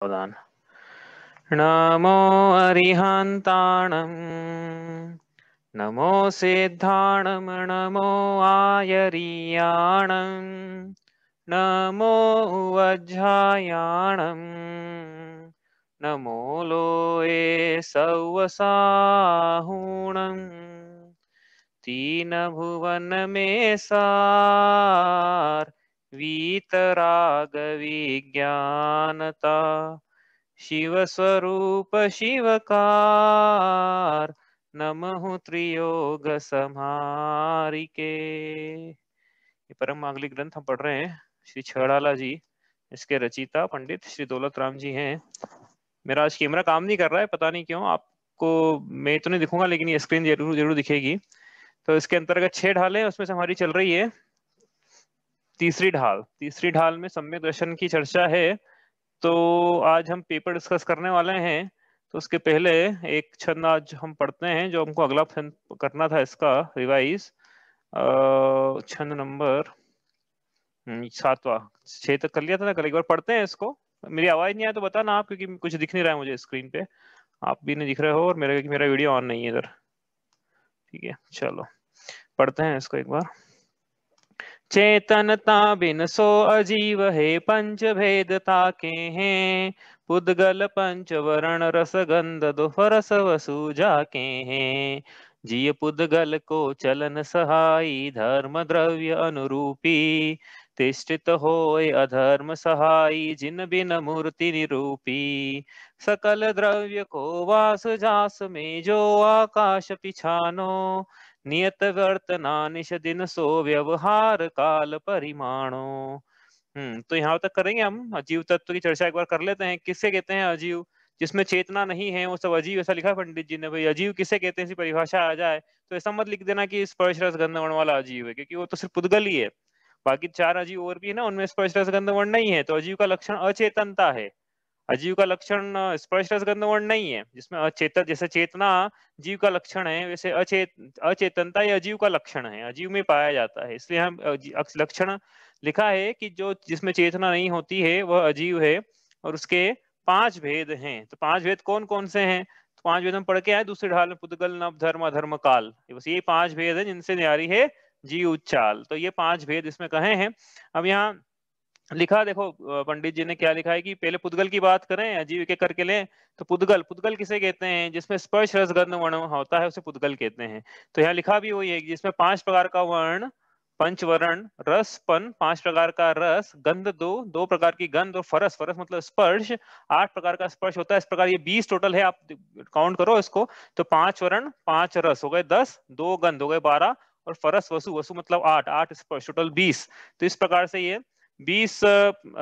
सावधान। नमो अरिहन्ताणं नमो सिद्धाणं नमो आयर्याणं नमो वज्रायाणं नमो लोये सौवसाहुणं तीन भुवन में सार वीतराग विज्ञानता शिव स्वरूप शिवकार नमः त्रियोग समारिके। ये परम मांगलिक ग्रंथ हम पढ़ रहे हैं। श्री छड़ाला जी, इसके रचयिता पंडित श्री दौलत राम जी हैं। मेरा आज कैमरा काम नहीं कर रहा है, पता नहीं क्यों। आपको मैं तो नहीं दिखूंगा, लेकिन ये स्क्रीन जरूर जरूर दिखेगी। तो इसके अंतर्गत 6 ढालें, उसमें से हमारी चल रही है तीसरी ढाल। तीसरी ढाल में सम्यक दर्शन की चर्चा है। तो आज हम पेपर डिस्कस करने वाले हैं। तो उसके पहले एक छंद आज हम पढ़ते हैं, जो हमको अगला छंद करना था इसका रिवाइज। छंद नंबर 7वां। 6 तक कर लिया था ना कल। एक बार पढ़ते हैं इसको। मेरी आवाज नहीं आया तो बताना आप, क्योंकि कुछ दिख नहीं रहा है मुझे स्क्रीन पे। आप भी नहीं दिख रहे हो और मेरा वीडियो ऑन नहीं है इधर। ठीक है, चलो पढ़ते हैं इसको एक बार। चेतनता बिन सो अजीव है, पंच भेदता के हैं पुद्गल पंच वर्ण रस गंध दोफरस वसु जाके हैं। जिय पुद्गल को चलन सहाई, धर्म द्रव्य अनुरूपी तिष्ठित होय अधर्म सहाई, जिन बिन मूर्ति निरूपी। सकल द्रव्य को वास जास में, जो आकाश पिछानो नियत वर्तना निश दिन सो व्यवहार काल परिमाणो। तो यहाँ तक करेंगे हम। अजीव तत्व की चर्चा एक बार कर लेते हैं। किससे कहते हैं अजीव? जिसमें चेतना नहीं है वो सब अजीव, ऐसा लिखा पंडित जी ने। भाई अजीव किसे कहते हैं, ऐसी परिभाषा आ जाए तो ऐसा मत लिख देना कि स्पर्श रस गंध वर्ण वाला अजीव है, क्योंकि वो तो सिर्फ पुद्गल ही है। बाकी 4 अजीव और भी है ना, उनमें स्पर्श रस गंध वर्ण नहीं है। तो अजीव का लक्षण अचेतनता है। अजीव का लक्षण स्पर्श रस गंध वर्ण नहीं है। जिसमें अचेतन, जैसे चेतना जीव का लक्षण है, वैसे अचेतनता ये अजीव का लक्षण है, अजीव में पाया जाता है। इसलिए हम लक्षण लिखा है कि जो जिसमें चेतना नहीं होती है वह अजीव है। और उसके 5 भेद हैं। तो 5 भेद कौन कौन से हैं? तो 5 भेद हम पढ़ के आए दूसरी ढाल में। पुद्गल नव धर्म अधर्म काल, बस ये 5 भेद है जिनसे न्यारी है जीव उच्चाल। तो ये 5 भेद इसमें कहे हैं। अब यहाँ लिखा देखो, पंडित जी ने क्या लिखा है कि पहले पुद्गल की बात करें, अजीव के करके लें। तो पुद्गल, पुद्गल किसे कहते हैं? जिसमें स्पर्श रस गंध वर्ण होता है उसे पुद्गल कहते हैं। तो यहाँ लिखा भी वही है कि जिसमें 5 प्रकार का वर्ण, पंचवर्ण, रसपन 5 प्रकार का रस, गंध दो प्रकार की गंध, और फरस, फरस मतलब स्पर्श 8 प्रकार का स्पर्श होता है। इस प्रकार ये 20 टोटल है। आप काउंट करो इसको। तो 5 वर्ण 5 रस हो गए 10, 2 गंध हो गए 12, और फरस वसु, वसु मतलब 8, 8 स्पर्श, टोटल 20। तो इस प्रकार से ये 20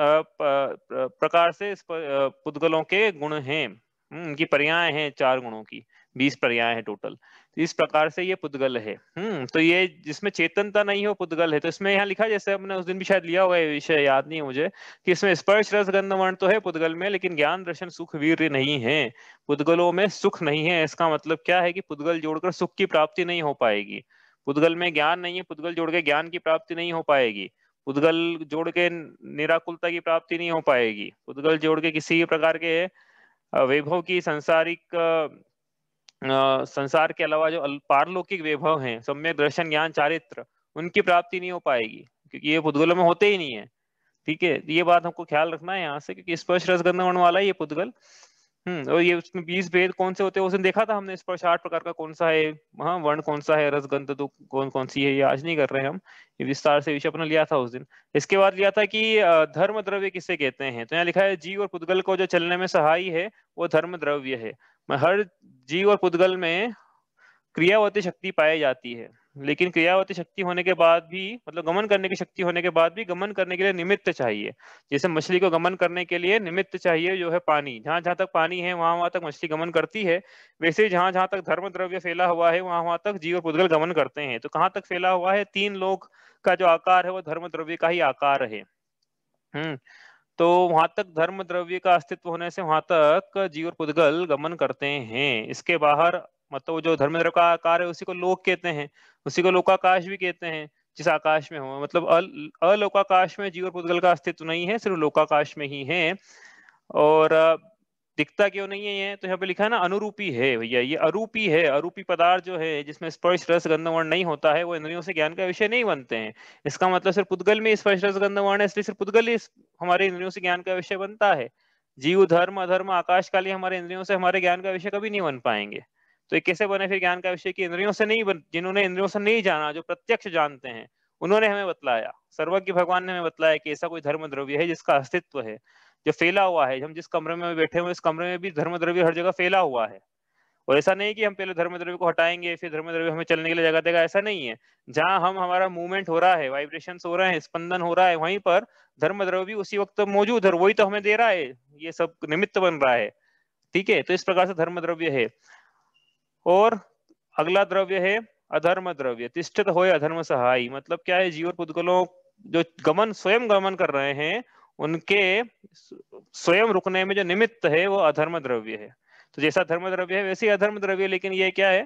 प्रकार से पुद्गलों के गुण हैं। उनकी पर्याय हैं 4 गुणों की। 20 पर्याय है टोटल। तो इस प्रकार से ये पुद्गल है। तो ये जिसमें चेतनता नहीं हो पुद्गल है। तो इसमें यहाँ लिखा, जैसे हमने उस दिन भी शायद लिया हुआ है, विषय याद नहीं है मुझे, कि इसमें स्पर्श रस गंध वर्ण तो है पुद्गल में, लेकिन ज्ञान दर्शन सुख वीर्य नहीं है। पुद्गलों में सुख नहीं है। इसका मतलब क्या है कि पुद्गल जोड़कर सुख की प्राप्ति नहीं हो पाएगी। पुद्गल में ज्ञान नहीं है, पुद्गल जोड़ के ज्ञान की प्राप्ति नहीं हो पाएगी। पुद्गल जोड़ के निराकुलता की प्राप्ति नहीं हो पाएगी। पुद्गल जोड़ के किसी प्रकार के वैभव की, सांसारिक संसार के अलावा जो पारलौकिक वैभव हैं, सम्यक दर्शन ज्ञान चारित्र, उनकी प्राप्ति नहीं हो पाएगी, क्योंकि ये पुद्गलों में होते ही नहीं है। ठीक है, ये बात हमको ख्याल रखना है यहाँ से, क्योंकि स्पर्श रस गंध वर्ण वाला है ये पुद्गल। और ये उसमें 20 भेद कौन से होते हैं उस दिन देखा था हमने। स्पर्श 8 प्रकार का कौन सा है, हाँ वर्ण कौन सा है, रसगंध तो कौन कौन सी है, ये आज नहीं कर रहे हैं हम। ये विस्तार से विषय अपना लिया था उस दिन। इसके बाद लिया था कि धर्म द्रव्य किसे कहते हैं। तो यहाँ लिखा है जीव और पुद्गल को जो चलने में सहाय है वो धर्म द्रव्य है। हर जीव और पुद्गल में क्रियावती शक्ति पाई जाती है, लेकिन क्रियावती शक्ति होने के बाद भी, मतलब गमन करने की शक्ति होने के बाद भी, गमन करने के लिए निमित्त चाहिए। जैसे मछली को गमन करने के लिए निमित्त चाहिए, जो है पानी। जहां जहां तक पानी है वहां वहां तक मछली गमन करती है। वैसे ही जहां जहां तक धर्म द्रव्य फैला हुआ है वहां वहां तक जीव और पुद्गल गमन करते हैं। तो कहाँ तक फैला हुआ है? 3 लोक का जो आकार है वो धर्म द्रव्य का ही आकार है। तो वहां तक धर्म द्रव्य का अस्तित्व होने से वहां तक जीव और पुद्गल गमन करते हैं। इसके बाहर, मतलब जो धर्म द्रव्य का आकार है उसी को लोक कहते हैं, उसी को लोकाकाश भी कहते हैं। जिस आकाश में हो, मतलब अलोकाकाश में जीव और पुद्गल का अस्तित्व नहीं है, सिर्फ लोकाकाश में ही है। और दिखता क्यों नहीं है ये? तो यहाँ पे लिखा है ना अनुरूपी है भैया, ये अरूपी है। अरूपी पदार्थ जो है जिसमें स्पर्श रस गंध वर्ण नहीं होता है वो इंद्रियों से ज्ञान का विषय नहीं बनते हैं। इसका मतलब सिर्फ पुद्गल में स्पर्श रस गंध वर्ण है, इसलिए सिर्फ पुद्गल ही हमारे इंद्रियों से ज्ञान का विषय बनता है। जीव धर्म अधर्म आकाश काली हमारे इंद्रियों से हमारे ज्ञान का विषय कभी नहीं बन पाएंगे। तो ये कैसे बने फिर ज्ञान का विषय? की इंद्रियों से नहीं बन, जिन्होंने इंद्रियों से नहीं जाना, जो प्रत्यक्ष जानते हैं, उन्होंने हमें बतलाया। सर्वज्ञ भगवान ने हमें बतलाया कि ऐसा कोई धर्म द्रव्य है जिसका अस्तित्व है, जो फैला हुआ है। हम जिस कमरे में बैठे हुए इस कमरे में भी धर्म द्रव्य हर जगह फैला हुआ है। और ऐसा नहीं कि हम पहले धर्म द्रव्य को हटाएंगे फिर धर्म द्रव्य हमें चलने के लिए जगह देगा, ऐसा नहीं है। जहां हम हमारा मूवमेंट हो रहा है, वाइब्रेशन हो रहे हैं, स्पंदन हो रहा है, वहीं पर धर्म द्रव्य भी उसी वक्त मौजूद है, वही तो हमें दे रहा है, ये सब निमित्त बन रहा है। ठीक है, तो इस प्रकार से धर्म द्रव्य है। और अगला द्रव्य है अधर्म द्रव्य। तिष्ठत होय अधर्म सहाय, मतलब क्या है? जीव और पुद्गलों जो गमन स्वयं गमन कर रहे हैं, उनके स्वयं रुकने में जो निमित्त है वो अधर्म द्रव्य है। तो जैसा धर्म द्रव्य है वैसे ही अधर्म द्रव्य, लेकिन ये क्या है?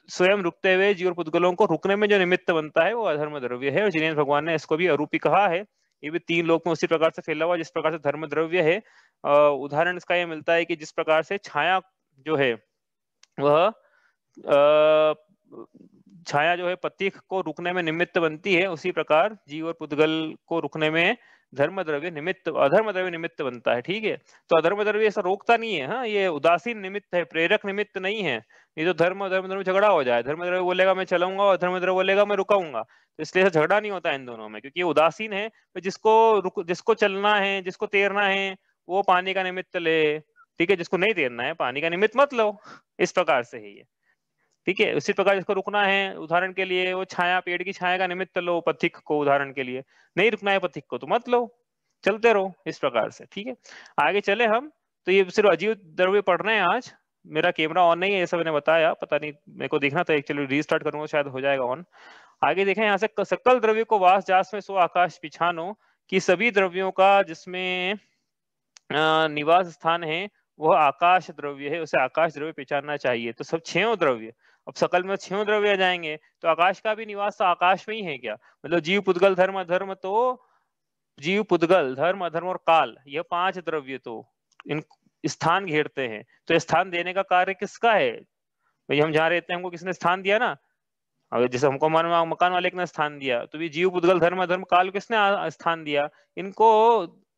स्वयं रुकते हुए जीव और पुद्गलों को रुकने में जो निमित्त बनता है वो अधर्म द्रव्य है। और जिनेन्द्र भगवान ने इसको भी अरूपी कहा है। ये भी तीन लोक में उसी प्रकार से फैला हुआ जिस प्रकार से धर्म द्रव्य है। उदाहरण इसका ये मिलता है कि जिस प्रकार से छाया जो है वह छाया जो है पथिक को रुकने में निमित्त बनती है, उसी प्रकार जीव और पुद्गल को रुकने में धर्म द्रव्य निमित्त, अधर्म द्रव्य निमित्त बनता है। ठीक है, तो अधर्म द्रव्य ऐसा रोकता नहीं है, हाँ, ये उदासीन निमित्त है, प्रेरक निमित्त नहीं है। ये तो धर्म और धर्म द्रव्य झगड़ा हो जाए, धर्म द्रव्य बोलेगा मैं चलाऊंगा और धर्म द्रव्य बोलेगा मैं रुकाऊंगा, तो इसलिए झगड़ा नहीं होता इन दोनों में, क्योंकि ये उदासीन है। तो जिसको चलना है, जिसको तैरना है, वो पानी का निमित्त ले। ठीक है, जिसको नहीं तैरना है पानी का निमित्त मत लो। इस प्रकार से है ये। ठीक है, उसी प्रकार इसको रुकना है, उदाहरण के लिए वो छाया, पेड़ की छाया का निमित्त लो पथिक को, उदाहरण के लिए। नहीं रुकना है पथिक को तो मत लो, चलते रहो इस प्रकार से। ठीक है, आगे चले हम। तो ये सिर्फ अजीव द्रव्य पढ़ रहे हैं आज। मेरा कैमरा ऑन नहीं है, ऐसा मैंने बताया, पता नहीं मेरे को देखना था एक्चुअली, रीस्टार्ट करूंगा शायद हो जाएगा ऑन। आगे देखें यहाँ से, सकल द्रव्य को वास जास में सो आकाश पिछानो, कि सभी द्रव्यों का जिसमें निवास स्थान है वह आकाश द्रव्य है, उसे आकाश द्रव्य पहचानना चाहिए। तो सब छह द्रव्य, अब सकल में छह द्रव्य आ जाएंगे, तो आकाश का भी निवास तो आकाश में ही है क्या? मतलब जीव पुद्गल धर्म अधर्म, तो जीव पुद्गल धर्म अधर्म और काल, यह पांच द्रव्य तो इन स्थान घेरते हैं। तो स्थान देने का कार्य किसका है भाई? हम जहाँ रहते हैं हमको किसने स्थान दिया ना? अगर जैसे हमको मकान मालिक ने स्थान दिया, तो ये जीव पुद्गल धर्म अधर्म काल किसने स्थान दिया? इनको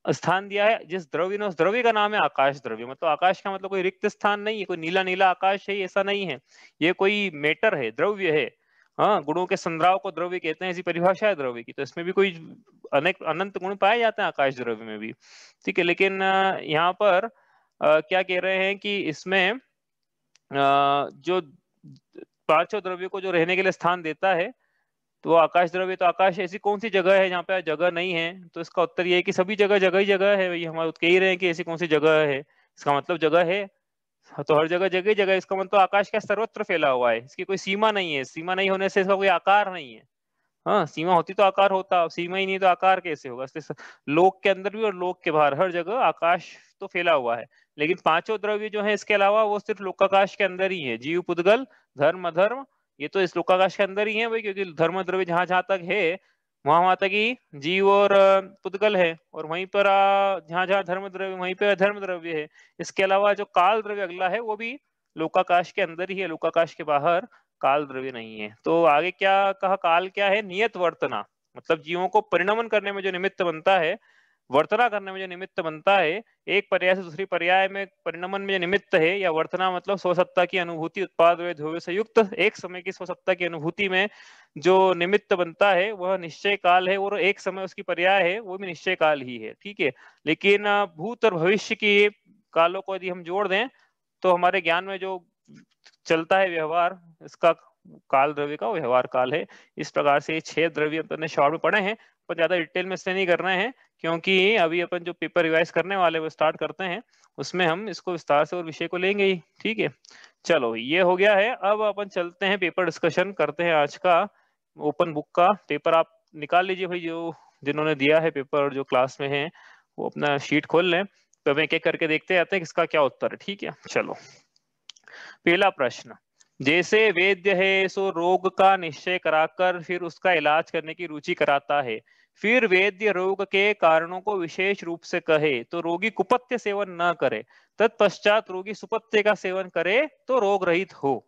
स्थान दिया है जिस द्रव्य ने, उस द्रव्य का नाम है आकाश द्रव्य। मतलब आकाश का मतलब कोई रिक्त स्थान नहीं है, कोई नीला नीला आकाश है, ऐसा नहीं है। ये कोई मैटर है, द्रव्य है। हाँ, गुणों के संद्राव को द्रव्य कहते हैं, ऐसी परिभाषा है द्रव्य की। तो इसमें भी कोई अनेक अनंत गुण पाए जाते हैं आकाश द्रव्य में भी। ठीक है, लेकिन यहाँ पर क्या कह रहे हैं कि इसमें जो पांचों द्रव्य को जो रहने के लिए स्थान देता है, तो वो आकाश द्रव्य। तो आकाश ऐसी कौन सी जगह है जहाँ पे जगह नहीं है? तो इसका उत्तर ये है कि सभी जगह जगह ही जगह है भाई। हम कह ही रहे हैं कि ऐसी कौन सी जगह है, इसका मतलब जगह है। तो हर जगह जगह ही जगह, इसका मतलब आकाश का सर्वत्र फैला हुआ है, इसकी कोई सीमा नहीं है। सीमा नहीं होने से इसका कोई आकार नहीं है। हाँ, सीमा होती तो आकार होता, सीमा ही नहीं तो आकार कैसे होगा? लोक के अंदर भी और लोक के बाहर हर जगह आकाश तो फैला हुआ है। लेकिन पांचों द्रव्य जो है इसके अलावा वो सिर्फ लोकाकाश के अंदर ही है। जीव पुद्गल धर्म अधर्म, ये तो इस लोकाकाश के अंदर ही है भाई, क्योंकि धर्म द्रव्य जहां जहां तक है वहां वहां तक ही जीव और पुद्गल है, और वहीं पर जहां जहां धर्म द्रव्य वहीं पे अधर्म द्रव्य है। इसके अलावा जो काल द्रव्य अगला है वो भी लोकाकाश के अंदर ही है, लोकाकाश के बाहर काल द्रव्य नहीं है। तो आगे क्या कहा? काल क्या है? नियत वर्तना, मतलब जीवों को परिणमन करने में जो निमित्त बनता है, वर्तना करने में जो निमित्त बनता है, एक पर्याय से दूसरी पर्याय में परिणमन में जो निमित्त है, या वर्तना मतलब स्वसत्ता की अनुभूति, उत्पाद व ध्रुव से युक्त एक समय की स्वसत्ता की अनुभूति में जो निमित्त बनता है वह निश्चय काल है, और एक समय उसकी पर्याय है वो भी निश्चय काल ही है। ठीक है, लेकिन भूत और भविष्य की कालों को यदि हम जोड़ दें तो हमारे ज्ञान में जो चलता है व्यवहार, इसका काल द्रव्य का व्यवहार काल है। इस प्रकार से छह द्रव्य अपने शॉर्ट में पढ़े हैं, पर ज्यादा डिटेल में इसलिए नहीं कर रहे हैं क्योंकि अभी अपन जो पेपर रिवाइज करने वाले वो स्टार्ट करते हैं, उसमें हम इसको विस्तार से और विषय को लेंगे ही। ठीक है, चलो ये हो गया है। अब अपन चलते हैं पेपर डिस्कशन करते हैं आज का। ओपन बुक का पेपर आप निकाल लीजिए भाई, जो जिन्होंने दिया है पेपर जो क्लास में है वो अपना शीट खोल लें, तो हम एक एक करके देखते जाते हैं किसका क्या उत्तर है। ठीक है, चलो पहला प्रश्न, जैसे वैद्य है सो रोग का निश्चय कराकर फिर उसका इलाज करने की रुचि कराता है, फिर वैद्य रोग के कारणों को विशेष रूप से कहे तो रोगी कुपथ्य सेवन न करे, तत्पश्चात रोगी सुपथ्य का सेवन करे तो रोग रहित हो।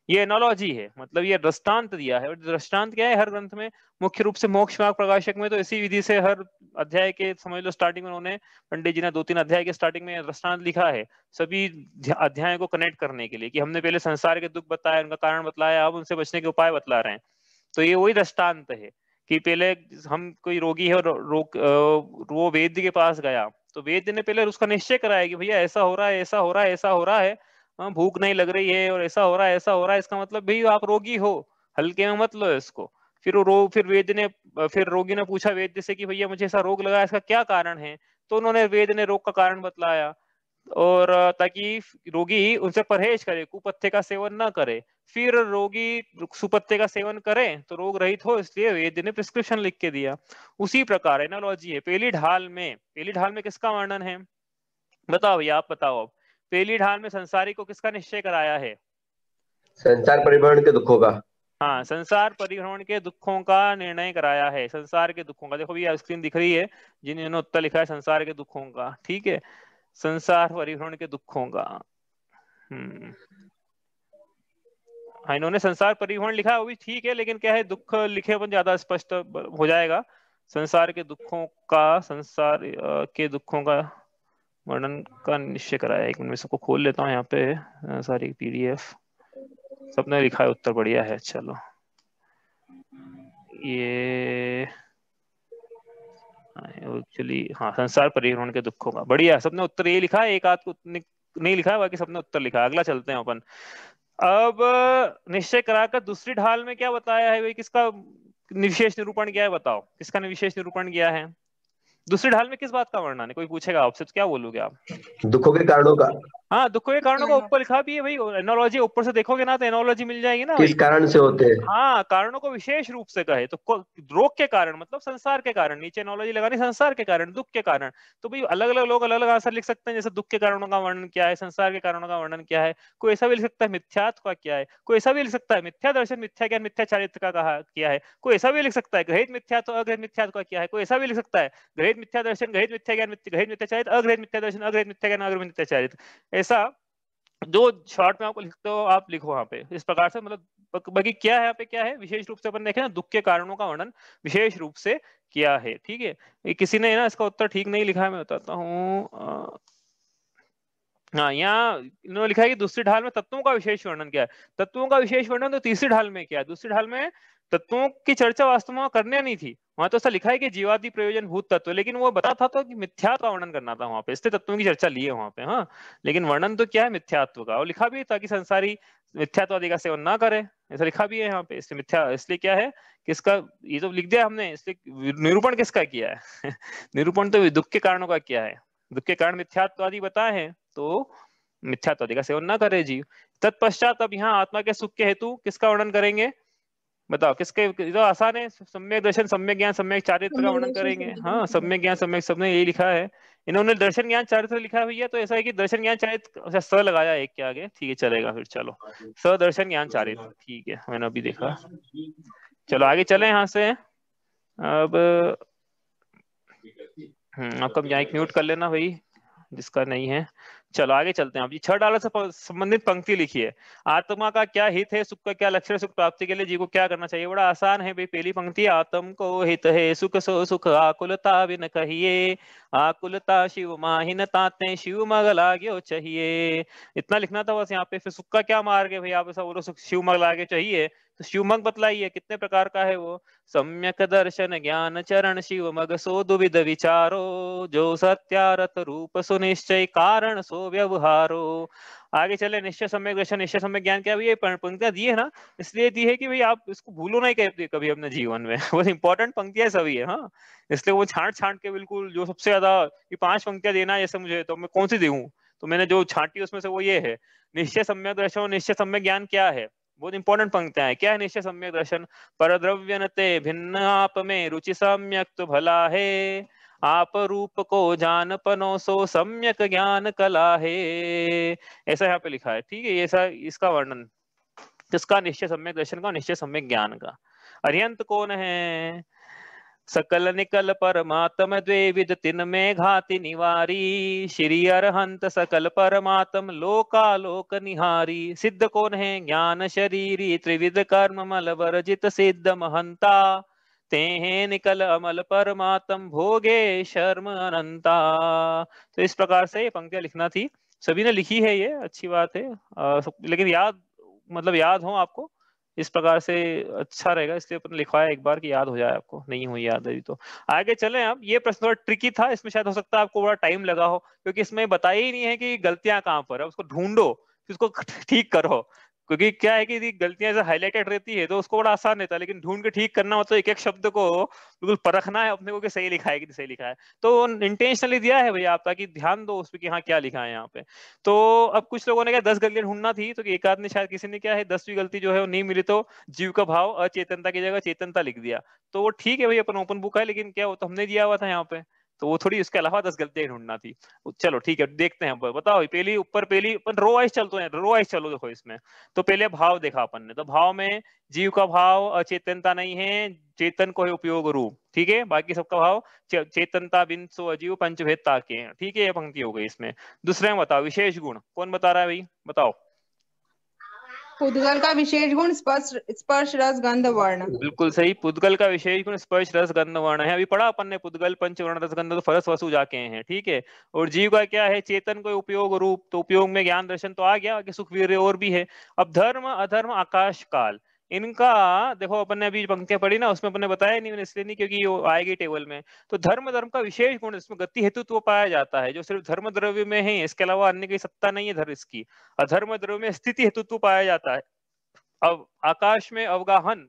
ये एनोलॉजी है, मतलब ये दृष्टांत दिया है। और दृष्टांत क्या है हर ग्रंथ में, मुख्य रूप से मोक्ष मार्ग प्रकाशक में तो इसी विधि से हर अध्याय के समझ लो स्टार्टिंग में उन्होंने, पंडित जी ने 2-3 अध्याय के स्टार्टिंग में दृष्टांत लिखा है सभी अध्यायों को कनेक्ट करने के लिए, कि हमने पहले संसार के दुख बताए, उनका कारण बतलाया, अब उनसे बचने के उपाय बतला रहे हैं। तो ये वही दृष्टांत है कि पहले हम कोई रोगी है और वो वैद्य के पास गया, तो वैद्य ने पहले उसका निश्चय कराया कि भैया ऐसा हो रहा है, ऐसा हो रहा है, ऐसा हो रहा है, भूख नहीं लग रही है और ऐसा हो रहा है, ऐसा हो रहा है, इसका मतलब भाई आप रोगी हो, हल्के में मत लो इसको। फिर वैद्य ने, फिर रोगी ने पूछा वैद्य से कि भैया मुझे ऐसा रोग लगा, इसका क्या कारण है? तो उन्होंने, वैद्य ने रोग का कारण बतलाया, और ताकि रोगी उनसे परहेज करे, कुपथ्य का सेवन ना करे। फिर रोगी सुपथ्य का सेवन करे तो रोग रहित हो, इसलिए वैद्य ने प्रिस्क्रिप्शन लिख के दिया। उसी प्रकार एनालॉजी है। पहली ढाल में किसका वर्णन है? बताओ भैया, आप बताओ। अब पहली ढाल में संसारी को किसका निश्चय कराया है? संसार परिवहन के दुखों का। हाँ, संसार परिभ्रमण के दुखों का निर्णय कराया है। संसार के दुखों का, देखो भैया स्क्रीन दिख रही है, जिन्होंने उत्तर लिखा है संसार के दुखों का, ठीक है, संसार परिभ्रमण के दुखों का। हाँ, इन्होंने संसार परिवहन लिखा है, वो भी ठीक है, लेकिन क्या है, दुख लिखे अपन ज्यादा स्पष्ट हो जाएगा। संसार के दुखों का, संसार के दुखों का वर्णन का निश्चय कराया। एक मिनट में सबको खोल लेता हूँ यहाँ पे, सारी पीडीएफ सबने लिखा है, उत्तर बढ़िया है। चलो, ये एक्चुअली हाँ, संसार परिभ्रमण के दुखों का, बढ़िया, सबने उत्तर ये लिखा है, एक आध को नहीं लिखा है, बाकी सबने उत्तर लिखा है। अगला चलते हैं अपन। अब निश्चय कराकर दूसरी ढाल में क्या बताया है भाई, किसका विशेष निरूपण किया है? बताओ, किसका विशेष निरूपण किया है? दूसरी ढाल में किस बात का वर्णन है? कोई पूछेगा आपसे तो क्या बोलोगे आप? दुखों के कारणों का। हाँ, दुखों के कारणों का ऊपर लिखा भी है भाई, एनोलॉजी ऊपर से देखोगे ना तो एनोलॉजी मिल जाएगी ना किस भाई। कारण से होते हैं। हाँ, कारणों को विशेष रूप से कहे तो रोग के कारण मतलब संसार के कारण, नीचे एनोलॉजी लगानी, संसार के कारण, दुख के कारण। तो भाई अलग अलग लोग अलग अलग आंसर लिख सकते हैं, जैसे दुख के कारणों का वर्णन क्या है, संसार के कारणों का वर्णन क्या है। कोई ऐसा भी लिख सकता है मिथ्यात्व का क्या है, कोई ऐसा भी लिख सकता है मिथ्या दर्शन, मिथ्या ज्ञान, मिथ्या चारित्र का कहा क्या है, कोई ऐसा भी लिख सकता है ग्रहित मिथ्यात्व, अग्रहित मिथ्यात्व का क्या है, कोई ऐसा भी लिख सकता है ग्रहित मिथ्या दर्शन, ग्रहित मिथ्या ज्ञान, ग्रहित मिथ्या चारित्र, अग्रहित मिथ्या दर्शन, अग्रहित मिथ्या ज्ञान, अग्रहित मिथ्या चारित्र। ऐसा जो शॉर्ट में आपको लिखते हो आप लिखो वहां पे, इस प्रकार से। मतलब बाकी क्या है यहाँ पे, क्या है विशेष रूप से अपन देखें ना, दुख के कारणों का वर्णन विशेष रूप से किया है, ठीक है। ये किसी ने ना इसका उत्तर ठीक नहीं लिखा है, मैं बताता हूँ। हाँ, यहाँ इन्होंने लिखा है कि दूसरी ढाल में तत्वों का विशेष वर्णन किया है। तत्वों का विशेष वर्णन तो तीसरी ढाल में किया है। दूसरी ढाल में तत्वों की चर्चा वास्तव में करने नहीं थी, वहां तो ऐसा लिखा है कि जीवादि प्रयोजन भूत तत्व, लेकिन वो बता था तो कि मिथ्यात्व का वर्णन करना था वहां पे, इसलिए तत्वों की चर्चा ली है वहां पे। हाँ, लेकिन वर्णन तो क्या है, मिथ्यात्व का, और लिखा भी है ताकि संसारी मिथ्यात्वादि का सेवन ना करे, ऐसा लिखा भी है यहाँ पे। इसलिए मिथ्या, इसलिए क्या है किसका, ये तो लिख दिया हमने, इसलिए निरूपण किसका किया है निरूपण तो दुख के कारणों का किया है। दुख के कारण मिथ्यात्वादि बताए हैं, तो मिथ्यात्वादि का सेवन ना करे जीव। तत्पश्चात अब यहाँ आत्मा के सुख के हेतु किसका वर्णन करेंगे? बताओ किसके, ये तो आसान है, सम्यक दर्शन, सम्यक ज्ञान, सम्यक चारित्र का वर्णन करेंगे। हाँ, सम्यक ज्ञान, सम्यक, सबने यही लिखा है। इन्होंने दर्शन ज्ञान चारित्र लिखा हुआ है, तो ऐसा है कि दर्शन ज्ञान चारित्र, अच्छा स लगाया एक के आगे, ठीक है चलेगा फिर, चलो स दर्शन ज्ञान चारित्र, ठीक है, मैंने अभी देखा। चलो आगे चले यहाँ से। अब आपका माइक म्यूट कर लेना भाई, जिसका नहीं है। चलो आगे चलते हैं। अब ये 6 डॉलर से संबंधित पंक्ति लिखी है। आत्मा का क्या हित है, सुख का क्या लक्षण, सुख प्राप्ति के लिए जीव को क्या करना चाहिए? बड़ा आसान है भाई। पहली पंक्ति, आत्म को हित है सुख सो सुख, आकुलता बिन कहिए, आकुलता शिव माहिन ताते, शिव मग लाग्यो चाहिए। इतना लिखना था बस यहाँ पे। फिर सुख का क्या मार्ग है भाई, आप ऐसा बोलो शिव मग लागे चाहिए, तो शिव मग बतलाइए कितने प्रकार का है वो। सम्यक दर्शन ज्ञान चरण शिव मग सो दुविध विचारो, जो सत्यारथ रूप सुनिश्चय कारण सो व्यवहारो। आगे चले, निश्चय सम्यक दर्शन, निश्चय सम्यक ज्ञान, क्या ये पंक्तियां दी है ना, इसलिए दी है कि भाई आप इसको भूलो नहीं कभी अपने जीवन में वो इंपॉर्टेंट पंक्तियां सभी है। हाँ, इसलिए वो छांट छांट के बिल्कुल जो सबसे ज्यादा, ये 5 पंक्तियां देना है जैसे मुझे, तो मैं कौन सी दूं? तो मैंने जो छांटी उसमें से वो ये है, निश्चय सम्यक दर्शन और निश्चय सम्यक ज्ञान क्या है, बहुत इंपॉर्टेंट पंक्तियां है। क्या है निश्चय सम्यक दर्शन? परद्रव्यनते भिन्न आप में रुचि सम्यक तो भला है, आप रूप को जान पनो सो सम्यक ज्ञान कला है। ऐसा यहाँ पे लिखा है, ठीक है। ये ऐसा इसका वर्णन किसका? निश्चय सम्यक दर्शन का, निश्चय सम्यक ज्ञान का। अरिहंत कौन है? सकल निकल परमात्म द्वेविद तिन में घाति निवारी, श्री अरहंत सकल परमात्म लोकालोक निहारी, सिद्ध कौन है ज्ञान शरीरी, त्रिविध कर्म मल वर्जित सिद्ध महंता, ते हैं निकल अमल परमात्म भोगे शर्म अनंता। तो इस प्रकार से ये पंक्तियां लिखना थी, सभी ने लिखी है, ये अच्छी बात है। लेकिन याद, मतलब याद हो आपको, इस प्रकार से अच्छा रहेगा, इसलिए अपन लिखवाया एक बार कि याद हो जाए आपको, नहीं हुई याद अभी तो। आगे चलें। अब ये प्रश्न थोड़ा ट्रिकी था, इसमें शायद हो सकता है आपको बड़ा टाइम लगा हो, क्योंकि इसमें बताया ही नहीं है कि गलतियां कहाँ पर है, उसको ढूंढो फिर उसको ठीक करो। क्योंकि क्या है कि यदि गलतियां ऐसे हाईलाइटेड रहती है तो उसको बड़ा आसान रहता है, लेकिन ढूंढ के ठीक करना मतलब एक एक शब्द को बिल्कुल परखना है अपने को कि सही लिखा है कि नहीं सही लिखा है। तो इंटेंशनली दिया है भैया आप, ताकि ध्यान दो उस पर कि हाँ क्या लिखा है यहाँ पे। तो अब कुछ लोगों ने क्या 10 गलतियां ढूंढना थी, तो एक आदमी शायद किसी ने क्या है 10वीं गलती जो है वो नहीं मिली, तो जीव का भाव अचेतनता की जगह चेतनता लिख दिया। तो वो ठीक है भाई, अपन ओपन बुक है, लेकिन क्या वो तो हमने दिया हुआ था यहाँ पे, तो वो थोड़ी उसके अलावा 10 गलतियां ढूंढना थी। चलो ठीक है, देखते हैं। बताओ पहली ऊपर, पहली अपन रो वाइज चलते हैं, रो वाइज चलो। देखो इसमें तो पहले भाव देखा अपन ने, तो भाव में जीव का भाव अचेतनता नहीं है, चेतन को है उपयोग रूप, ठीक है। बाकी सबका भाव चेतनता बिन सो अजीव पंचभेद ताके हैं, ठीक है। ये पंक्ति हो गई इसमें। दूसरे में बताओ विशेष गुण, कौन बता रहा है भाई, बताओ। पुद्गल का विशेष गुण स्पर्श स्पर्श रस गंध वर्ण। बिल्कुल सही, पुद्गल का विशेष गुण स्पर्श रस गंध वर्ण है। अभी पढ़ा अपन ने, पुद्गल पंच वर्ण रस गंध तो फरस वसु जाके हैं, ठीक है। और जीव का क्या है, चेतन को उपयोग रूप, तो उपयोग में ज्ञान दर्शन तो आ गया कि सुख वीर्य और भी है। अब धर्म अधर्म आकाश काल, इनका देखो अपन ने अभी पंक्तियां पढ़ी ना, उसमें अपन ने बताया नहीं, मैंने इसलिए नहीं क्योंकि वो आएगी टेबल में। तो धर्म धर्म का विशेष गुण, इसमें गति हेतुत्व पाया जाता है जो सिर्फ धर्म द्रव्य में है, इसके अलावा अन्य कोई सत्ता नहीं है धर्म इसकी। अधर्म द्रव्य में स्थिति हेतुत्व पाया जाता है। अब आकाश में अवगाहन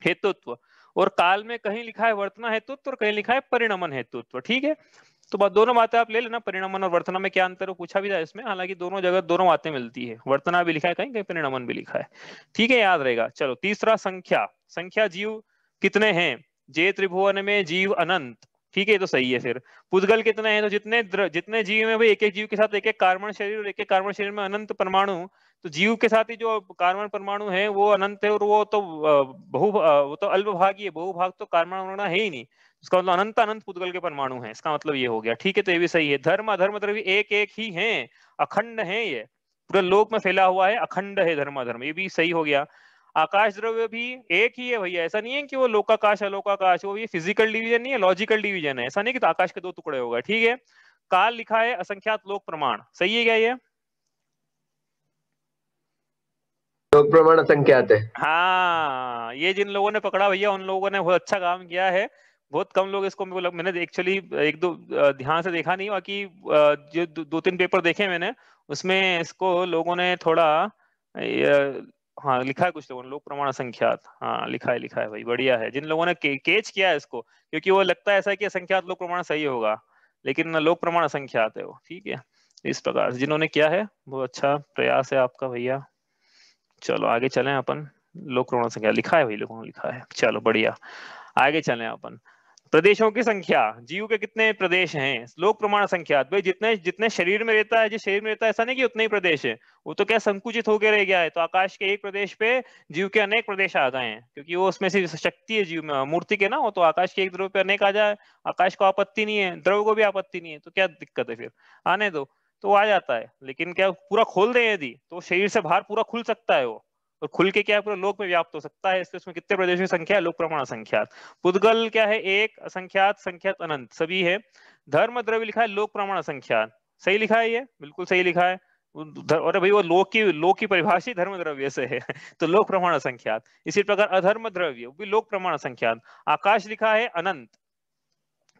हेतुत्व, और काल में कहीं लिखा है वर्तना हेतुत्व और कहीं लिखा है परिणमन हेतुत्व, ठीक है। तो दोनों बातें आप ले लेना, परिणमन और वर्तना में क्या अंतर है पूछा भी था इसमें, हालांकि दोनों जगह दोनों बातें मिलती है, वर्तना भी लिखा है कहीं कहीं परिणमन भी लिखा है, ठीक है, याद रहेगा। चलो तीसरा संख्या, संख्या जीव कितने हैं, जे त्रिभुवन में जीव अनंत, ठीक है, तो सही है। फिर पुद्गल कितने हैं, तो जितने जीव में भाई एक एक जीव के साथ एक एक कार्बन शरीर और एक एक कार्बन शरीर में अनंत परमाणु, तो जीव के साथ ही जो कार्बन परमाणु है वो अनंत है, और वो तो वो तो अल्पभागी है, बहुभाग तो कार्बन है ही नहीं, उसका मतलब अनंत अनंत पुद्गल के परमाणु हैं, इसका मतलब ये हो गया, ठीक है। तो ये भी सही है। धर्म अधर्म द्रव्य एक एक ही है, अखंड है, ये पूरे लोक में फैला हुआ है, अखंड है धर्म अधर्म, ये भी सही हो गया। आकाश द्रव्य भी एक ही है भैया, ऐसा नहीं है कि वो लोकाकाश अलोकाकाश, वो ये फिजिकल डिवीजन नहीं है, लॉजिकल डिवीजन है, ऐसा नहीं कि तो आकाश के दो टुकड़े होगा, ठीक है। काल लिखा है असंख्यात लोक प्रमाण, सही है क्या ये? लोक प्रमाण असंख्यात है। हाँ, ये जिन लोगों ने पकड़ा भैया उन लोगों ने बहुत अच्छा काम किया है। बहुत कम लोग इसको, मैंने एक्चुअली एक दो ध्यान से देखा नहीं, बाकी जो दो तीन पेपर देखे मैंने, उसमें इसको लोगों ने थोड़ा हाँ लिखा है कुछ लोगों ने, लोक प्रमाण असंख्यात, हाँ लिखा है भाई, बढ़िया है। जिन लोगों ने केच किया है इसको, क्योंकि वो लगता है ऐसा है कि असंख्यात लोक प्रमाण सही होगा, लेकिन लोक प्रमाण असंख्यात है वो, ठीक है। इस प्रकार से जिन्होंने किया है बहुत अच्छा प्रयास है आपका भैया। चलो आगे चलें अपन, लोक प्रमाण संख्या लिखा है भाई, लोगों ने लिखा है, चलो बढ़िया। आगे चलें अपन, प्रदेशों की संख्या, जीव के कितने प्रदेश हैं, लोक प्रमाण संख्या भाई, जितने जितने शरीर में रहता है, जिस शरीर में रहता है, ऐसा नहीं कि उतने ही प्रदेश है, वो तो क्या संकुचित होकर रह गया है, तो आकाश के एक प्रदेश पे जीव के अनेक प्रदेश आ गए हैं, क्योंकि वो उसमें से शक्ति है जीव में, मूर्ति के ना, वो तो आकाश के एक द्रव्य पे अनेक आ जाए, आकाश को आपत्ति नहीं है, द्रव्य को भी आपत्ति नहीं है, तो क्या दिक्कत है फिर, आने दो, तो आ जाता है। लेकिन क्या पूरा खोल दे यदि, तो शरीर से बाहर पूरा खुल सकता है वो, और खुल के क्या पूरा लोक में व्याप्त हो सकता है, इसलिए उसमें कितने प्रदेशों की संख्या है, लोक प्रमाण संख्यात। पुद्गल क्या है, एक, असंख्यात संख्यात अनंत सभी है। धर्म द्रव्य लिखा है लोक प्रमाण संख्यात, सही लिखा है, ये बिल्कुल सही लिखा है। और भाई वो लोक की परिभाषा धर्म द्रव्य से है तो लोक प्रमाण संख्यात। इसी प्रकार अधर्म द्रव्य भी लोक प्रमाण संख्यात। आकाश लिखा है अनंत,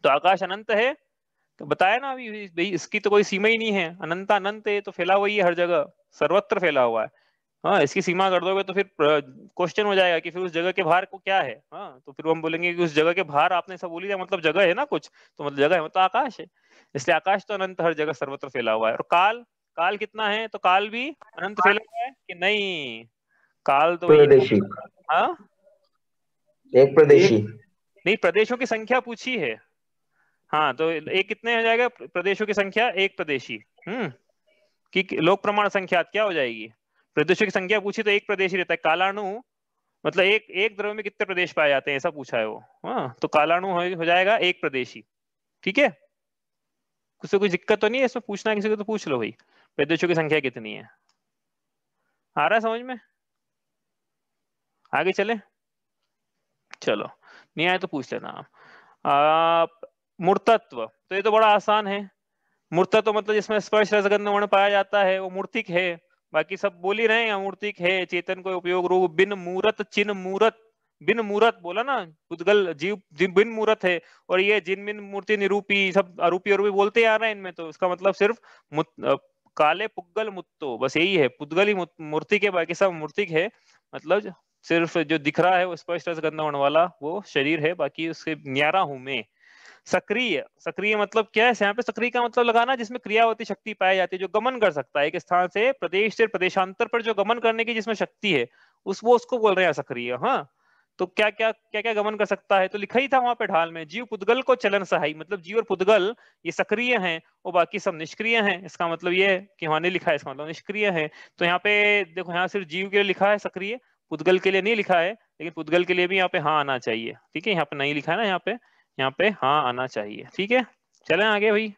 तो आकाश अनंत है, तो बताया ना अभी भाई, इसकी तो कोई सीमा ही नहीं है, अनंत अनंत है, तो फैला हुआ ही है हर जगह, सर्वत्र फैला हुआ है। हाँ, इसकी सीमा कर दोगे तो फिर क्वेश्चन हो जाएगा कि फिर उस जगह के बाहर को क्या है, हाँ तो फिर हम बोलेंगे कि उस जगह के बाहर आपने सब बोली दिया, मतलब जगह है ना कुछ, तो मतलब जगह है मतलब आकाश है, इसलिए आकाश तो अनंत हर जगह सर्वत्र फैला हुआ है। और काल, काल कितना है, तो काल भी अनंत फैला हुआ है कि नहीं, काल तो भैया, प्रदेशी, हाँ एक प्रदेशी, नहीं प्रदेशों की संख्या पूछी है, हाँ तो एक कितने हो जाएगा प्रदेशों की संख्या, एक प्रदेशी, कि लोक प्रमाण संख्या क्या हो जाएगी, प्रदेशों की संख्या पूछी तो एक प्रदेशी रहता है, कालाणु मतलब एक द्रव्य में कितने प्रदेश पाए जाते हैं ऐसा पूछा है वो। हाँ, तो कालाणु हो जाएगा एक प्रदेशी। ठीक है, किसी को कोई दिक्कत तो नहीं है इसमें, पूछना है किसी को तो पूछ लो भाई, प्रदेशों की संख्या कितनी है। आ रहा है समझ में? आगे चले, चलो, नहीं आए तो पूछ लेना आप। मूर्तत्व, तो ये तो बड़ा आसान है। मूर्तत्व मतलब जिसमें स्पर्श रसगंध वर्ण पाया जाता है वो मूर्तिक है। बाकी सब बोल ही रहे हैं मूर्तिक है, चेतन को उपयोग रूप, बिन मूरत चिन्ह मूरत, बिन मूरत बोला ना, पुद्गल जीव बिन मूरत है। और ये जिन बिन मूर्ति निरूपी, सब अरूपी अरूपी बोलते आ रहे हैं इनमें, तो इसका मतलब सिर्फ काले पुद्गल मुत्तो, बस यही है, पुद्गल ही मूर्तिक है, बाकी सब मूर्तिक है। मतलब सिर्फ जो दिख रहा है वो स्पष्ट रसगंध वर्ण वाला वो शरीर है, बाकी उसके न्यारा हूं मैं। सक्रिय, सक्रिय मतलब क्या है यहाँ पे? सक्रिय का मतलब लगाना जिसमें क्रियावती शक्ति पाई जाती है, जो गमन कर सकता है एक स्थान से प्रदेश से प्रदेशांतर पर, जो गमन करने की जिसमें शक्ति है, उसको बोल रहे हैं सक्रिय। हाँ, तो क्या क्या क्या क्या गमन कर सकता है, तो लिखा ही था वहां पे ढाल में, जीव पुद्गल को चलन सहाय, मतलब जीव और पुद्गल ये सक्रिय हैं और बाकी सब निष्क्रिय हैं। इसका मतलब ये है कि वहां नहीं लिखा है, इसका मतलब निष्क्रिय है। तो यहाँ पे देखो, यहाँ सिर्फ जीव के लिए लिखा है सक्रिय, पुद्गल के लिए नहीं लिखा है, लेकिन पुद्गल के लिए भी यहाँ पे हाँ आना चाहिए। ठीक है, यहाँ पे नहीं लिखा है ना, यहाँ पे हाँ आना चाहिए। ठीक है, चलें आगे भाई।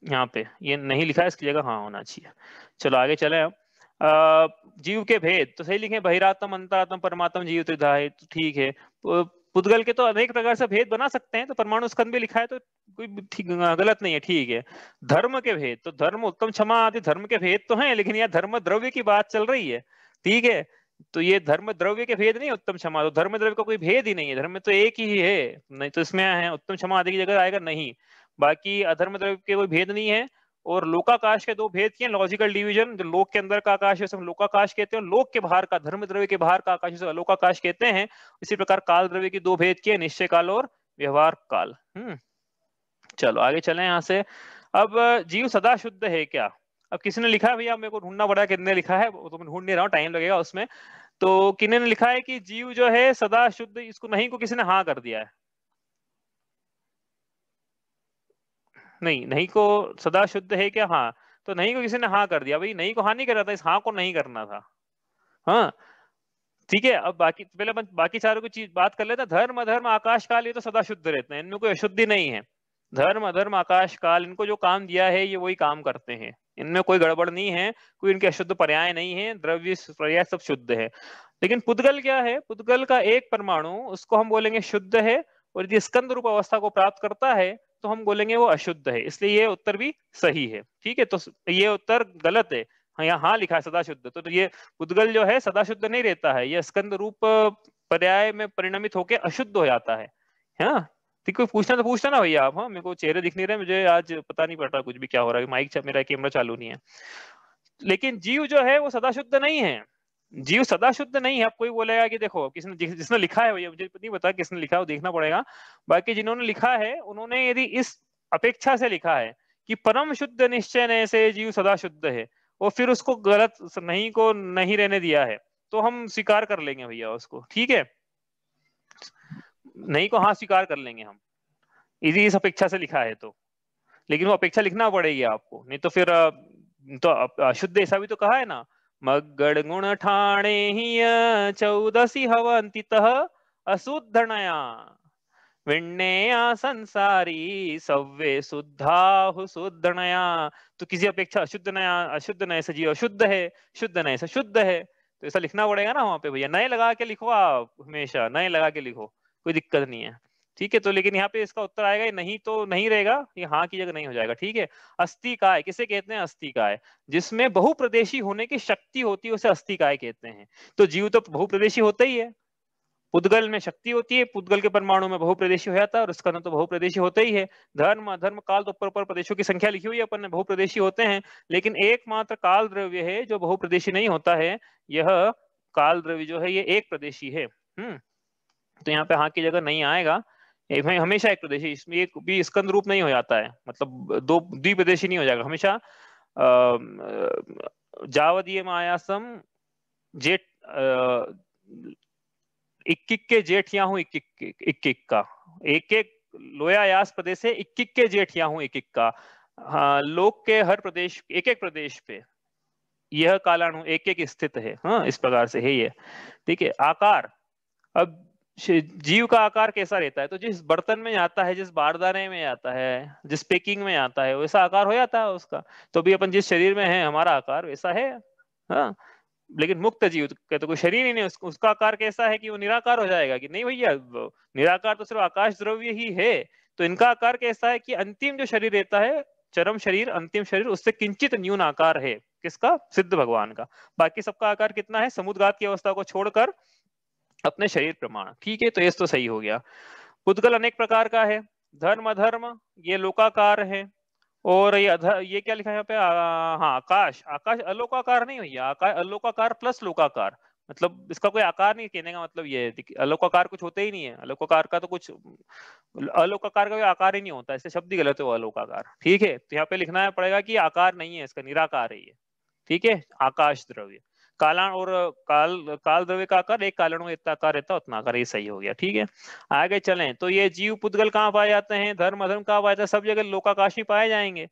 यहाँ पे ये नहीं लिखा है, इसकी जगह हाँ होना चाहिए। चलो आगे चले अब। जीव के भेद तो सही लिखे, बहिरात्म अंतरात्म परमात्म जीव त्रिधा है, तो ठीक है। पुद्गल के तो अनेक प्रकार से भेद बना सकते हैं, तो परमाणु स्कंद भी लिखा है तो कोई ठीक गलत नहीं है, ठीक है। धर्म के भेद, तो धर्म उत्तम क्षमा आदि धर्म के भेद तो हैं, लेकिन यह धर्म द्रव्य की बात चल रही है। ठीक है, तो ये धर्म द्रव्य के भेद नहीं, उत्तम क्षमा, तो धर्म द्रव्य का कोई भेद ही नहीं है, धर्म में तो एक ही है। नहीं तो इसमें है उत्तम क्षमा आदि की जगह आएगा नहीं। बाकी अधर्म द्रव्य के कोई भेद नहीं है। और लोकाकाश के दो भेद किए, लॉजिकल डिवीजन, जो लोक के अंदर का आकाश है उसे हम लोकाकाश कहते हैं, लोक के बाहर का धर्म द्रव्य के बाहर का आकाश उसे अलोकाकाश कहते हैं। इसी प्रकार काल द्रव्य की दो भेद किए, निश्चय काल और व्यवहार काल। चलो आगे चले यहाँ से। अब जीव सदा शुद्ध है क्या? अब किसी ने लिखा है, भैया मेरे को ढूंढना पड़ा, किसने लिखा है वो तो मैं ढूंढ नहीं रहा हूँ, टाइम लगेगा उसमें। तो किन्ने ने लिखा है कि जीव जो है सदा शुद्ध, इसको नहीं को किसी ने हाँ कर दिया है। नहीं, नहीं को सदा शुद्ध है क्या? हाँ, तो नहीं को किसी ने हाँ कर दिया। भाई नहीं को हाँ नहीं कर रहा था, इस हाँ को नहीं करना था। हाँ, ठीक है। अब बाकी पहले अपन बाकी चारों की चीज बात कर लेते हैं। धर्म अधर्म आकाश काल ये तो सदा शुद्ध रहते हैं, इनमें कोई अशुद्धि नहीं है। धर्म अधर्म आकाश काल, इनको जो काम दिया है ये वही काम करते हैं, इनमें कोई गड़बड़ नहीं है, कोई इनके अशुद्ध पर्याय नहीं है, द्रव्य पर्याय सब शुद्ध है। लेकिन पुद्गल क्या है? पुद्गल का एक परमाणु, उसको हम बोलेंगे शुद्ध है, और यदि स्कंद रूप अवस्था को प्राप्त करता है तो हम बोलेंगे वो अशुद्ध है। इसलिए ये उत्तर भी सही है। ठीक है, तो ये उत्तर गलत है। हाँ, यहाँ हाँ लिखा है सदा शुद्ध, तो ये पुद्गल जो है सदा शुद्ध नहीं रहता है, ये स्कंद रूप पर्याय में परिणमित होकर अशुद्ध हो जाता है। हाँ, ठीक, कोई पूछना तो पूछना ना भैया आप। हाँ, मेरे को चेहरे दिख नहीं रहे, मुझे आज पता नहीं पड़ रहा कुछ भी क्या हो रहा है, माइक मेरा कैमरा चालू नहीं है। लेकिन जीव जो है वो सदा शुद्ध नहीं है, जीव सदा शुद्ध नहीं है। अब कोई बोलेगा कि देखो किसने जिसने लिखा है, भैया मुझे नहीं पता किसने लिखा है, वो देखना पड़ेगा। बाकी जिन्होंने लिखा है उन्होंने यदि इस अपेक्षा से लिखा है कि परम शुद्ध निश्चय से जीव सदा शुद्ध है, और फिर उसको गलत नहीं को नहीं रहने दिया है, तो हम स्वीकार कर लेंगे भैया उसको। ठीक है, नहीं को हाँ स्वीकार कर लेंगे हम, यदि इस अपेक्षा से लिखा है तो। लेकिन वो अपेक्षा लिखना पड़ेगी आपको, नहीं तो फिर तो अशुद्ध ऐसा भी तो कहा है ना, मगड़ गुण ठाणे ही 14 हवंतितः अशुद्धनया विण्णेया संसारी सव्वे शुद्धाहु शुद्धनया। तो किसी अपेक्षा अशुद्ध नया, अशुद्ध नय से जीव अशुद्ध है, शुद्ध नय से शुद्ध है, तो ऐसा लिखना पड़ेगा ना वहां पे भैया। नए लगा के लिखो, आप हमेशा नए लगा के लिखो, कोई दिक्कत नहीं है। ठीक है, तो लेकिन यहाँ पे इसका उत्तर आएगा नहीं, तो नहीं रहेगा, ये हाँ की जगह नहीं हो जाएगा। ठीक है, अस्थिकाय किसे कहते हैं? अस्थिकाय जिसमें बहुप्रदेशी होने की शक्ति होती है उसे अस्थिकाय कहते हैं। तो जीव तो बहुप्रदेशी होता ही है, पुद्गल में शक्ति होती है, पुद्गल के परमाणु में बहुप्रदेशी हो जाता है, और उसका तो बहुप्रदेशी होता ही है। धर्म अधर्म काल तो ऊपर ऊपर प्रदेशों की संख्या लिखी हुई है अपन ने, बहुप्रदेशी होते हैं। लेकिन एकमात्र काल द्रव्य है जो बहुप्रदेशी नहीं होता है, यह काल द्रव्य जो है ये एक प्रदेशी है। तो यहाँ पे हाँ की जगह नहीं आएगा, हमेशा एक प्रदेशी, इसमें एक भी स्कंद रूप नहीं हो जाता है, मतलब दो द्विप्रदेशी नहीं हो जाएगा हमेशा। जावदीय मायासम जेठ, इक्किक के जेठिया हूं, इक्किक का एक एक लोयायास प्रदेश है, इक्किक के जेठिया हूं, इक्किक का। हाँ, लोक के हर प्रदेश एक एक प्रदेश पे यह कालाणु एक एक स्थित है। हाँ, इस प्रकार से है ये। ठीक है। आकार, अब जीव का आकार कैसा रहता है? तो जिस बर्तन में आता है, जिस बारदाने में आता है, जिस पैकिंग में आता है, वैसा आकार हो जाता है उसका। तो भी अपन जिस शरीर में है, हमारा आकार वैसा है। हाँ, लेकिन मुक्त जीव का तो कोई शरीर ही नहीं, उसका आकार कैसा है कि वो निराकार हो जाएगा कि नहीं भैया? निराकार तो सिर्फ आकाश द्रव्य ही है। तो इनका आकार कैसा है कि अंतिम जो शरीर रहता है, चरम शरीर, अंतिम शरीर, उससे किंचित न्यून आकार है। किसका? सिद्ध भगवान का। बाकी सबका आकार कितना है? समुद्घात की अवस्था को छोड़कर अपने शरीर प्रमाण। ठीक है, तो ये तो सही हो गया। पुद्गल अनेक प्रकार का है। धर्म अधर्म ये लोकाकार है। और ये क्या लिखा है यहाँ पे? हाँ, आकाश। आकाश अलोकाकार नहीं भैया, आकाश अलोकाकार प्लस लोकाकार, मतलब इसका कोई आकार नहीं कहने का मतलब ये है। अलोकाकार कुछ होता ही नहीं है, अलोकाकार का तो कुछ, अलोकाकार का कोई आकार ही नहीं होता, इससे शब्द ही गलत है वो अलोकाकार। ठीक है, तो यहाँ पे लिखना पड़ेगा कि आकार नहीं है इसका, निराकार है ये। ठीक है, आकाश द्रव्य। कालाण और काल द्रव्य का आकार एक कालाणु में इतना आकार रहता है उतना आकार, ये सही हो गया। ठीक है, आगे चलें। तो ये जीव पुद्गल कहाँ पाए जाते हैं? धर्म अधर्म कहाँ पाए जाते हैं? सब जगह लोकाकाश ही पाए जाएंगे।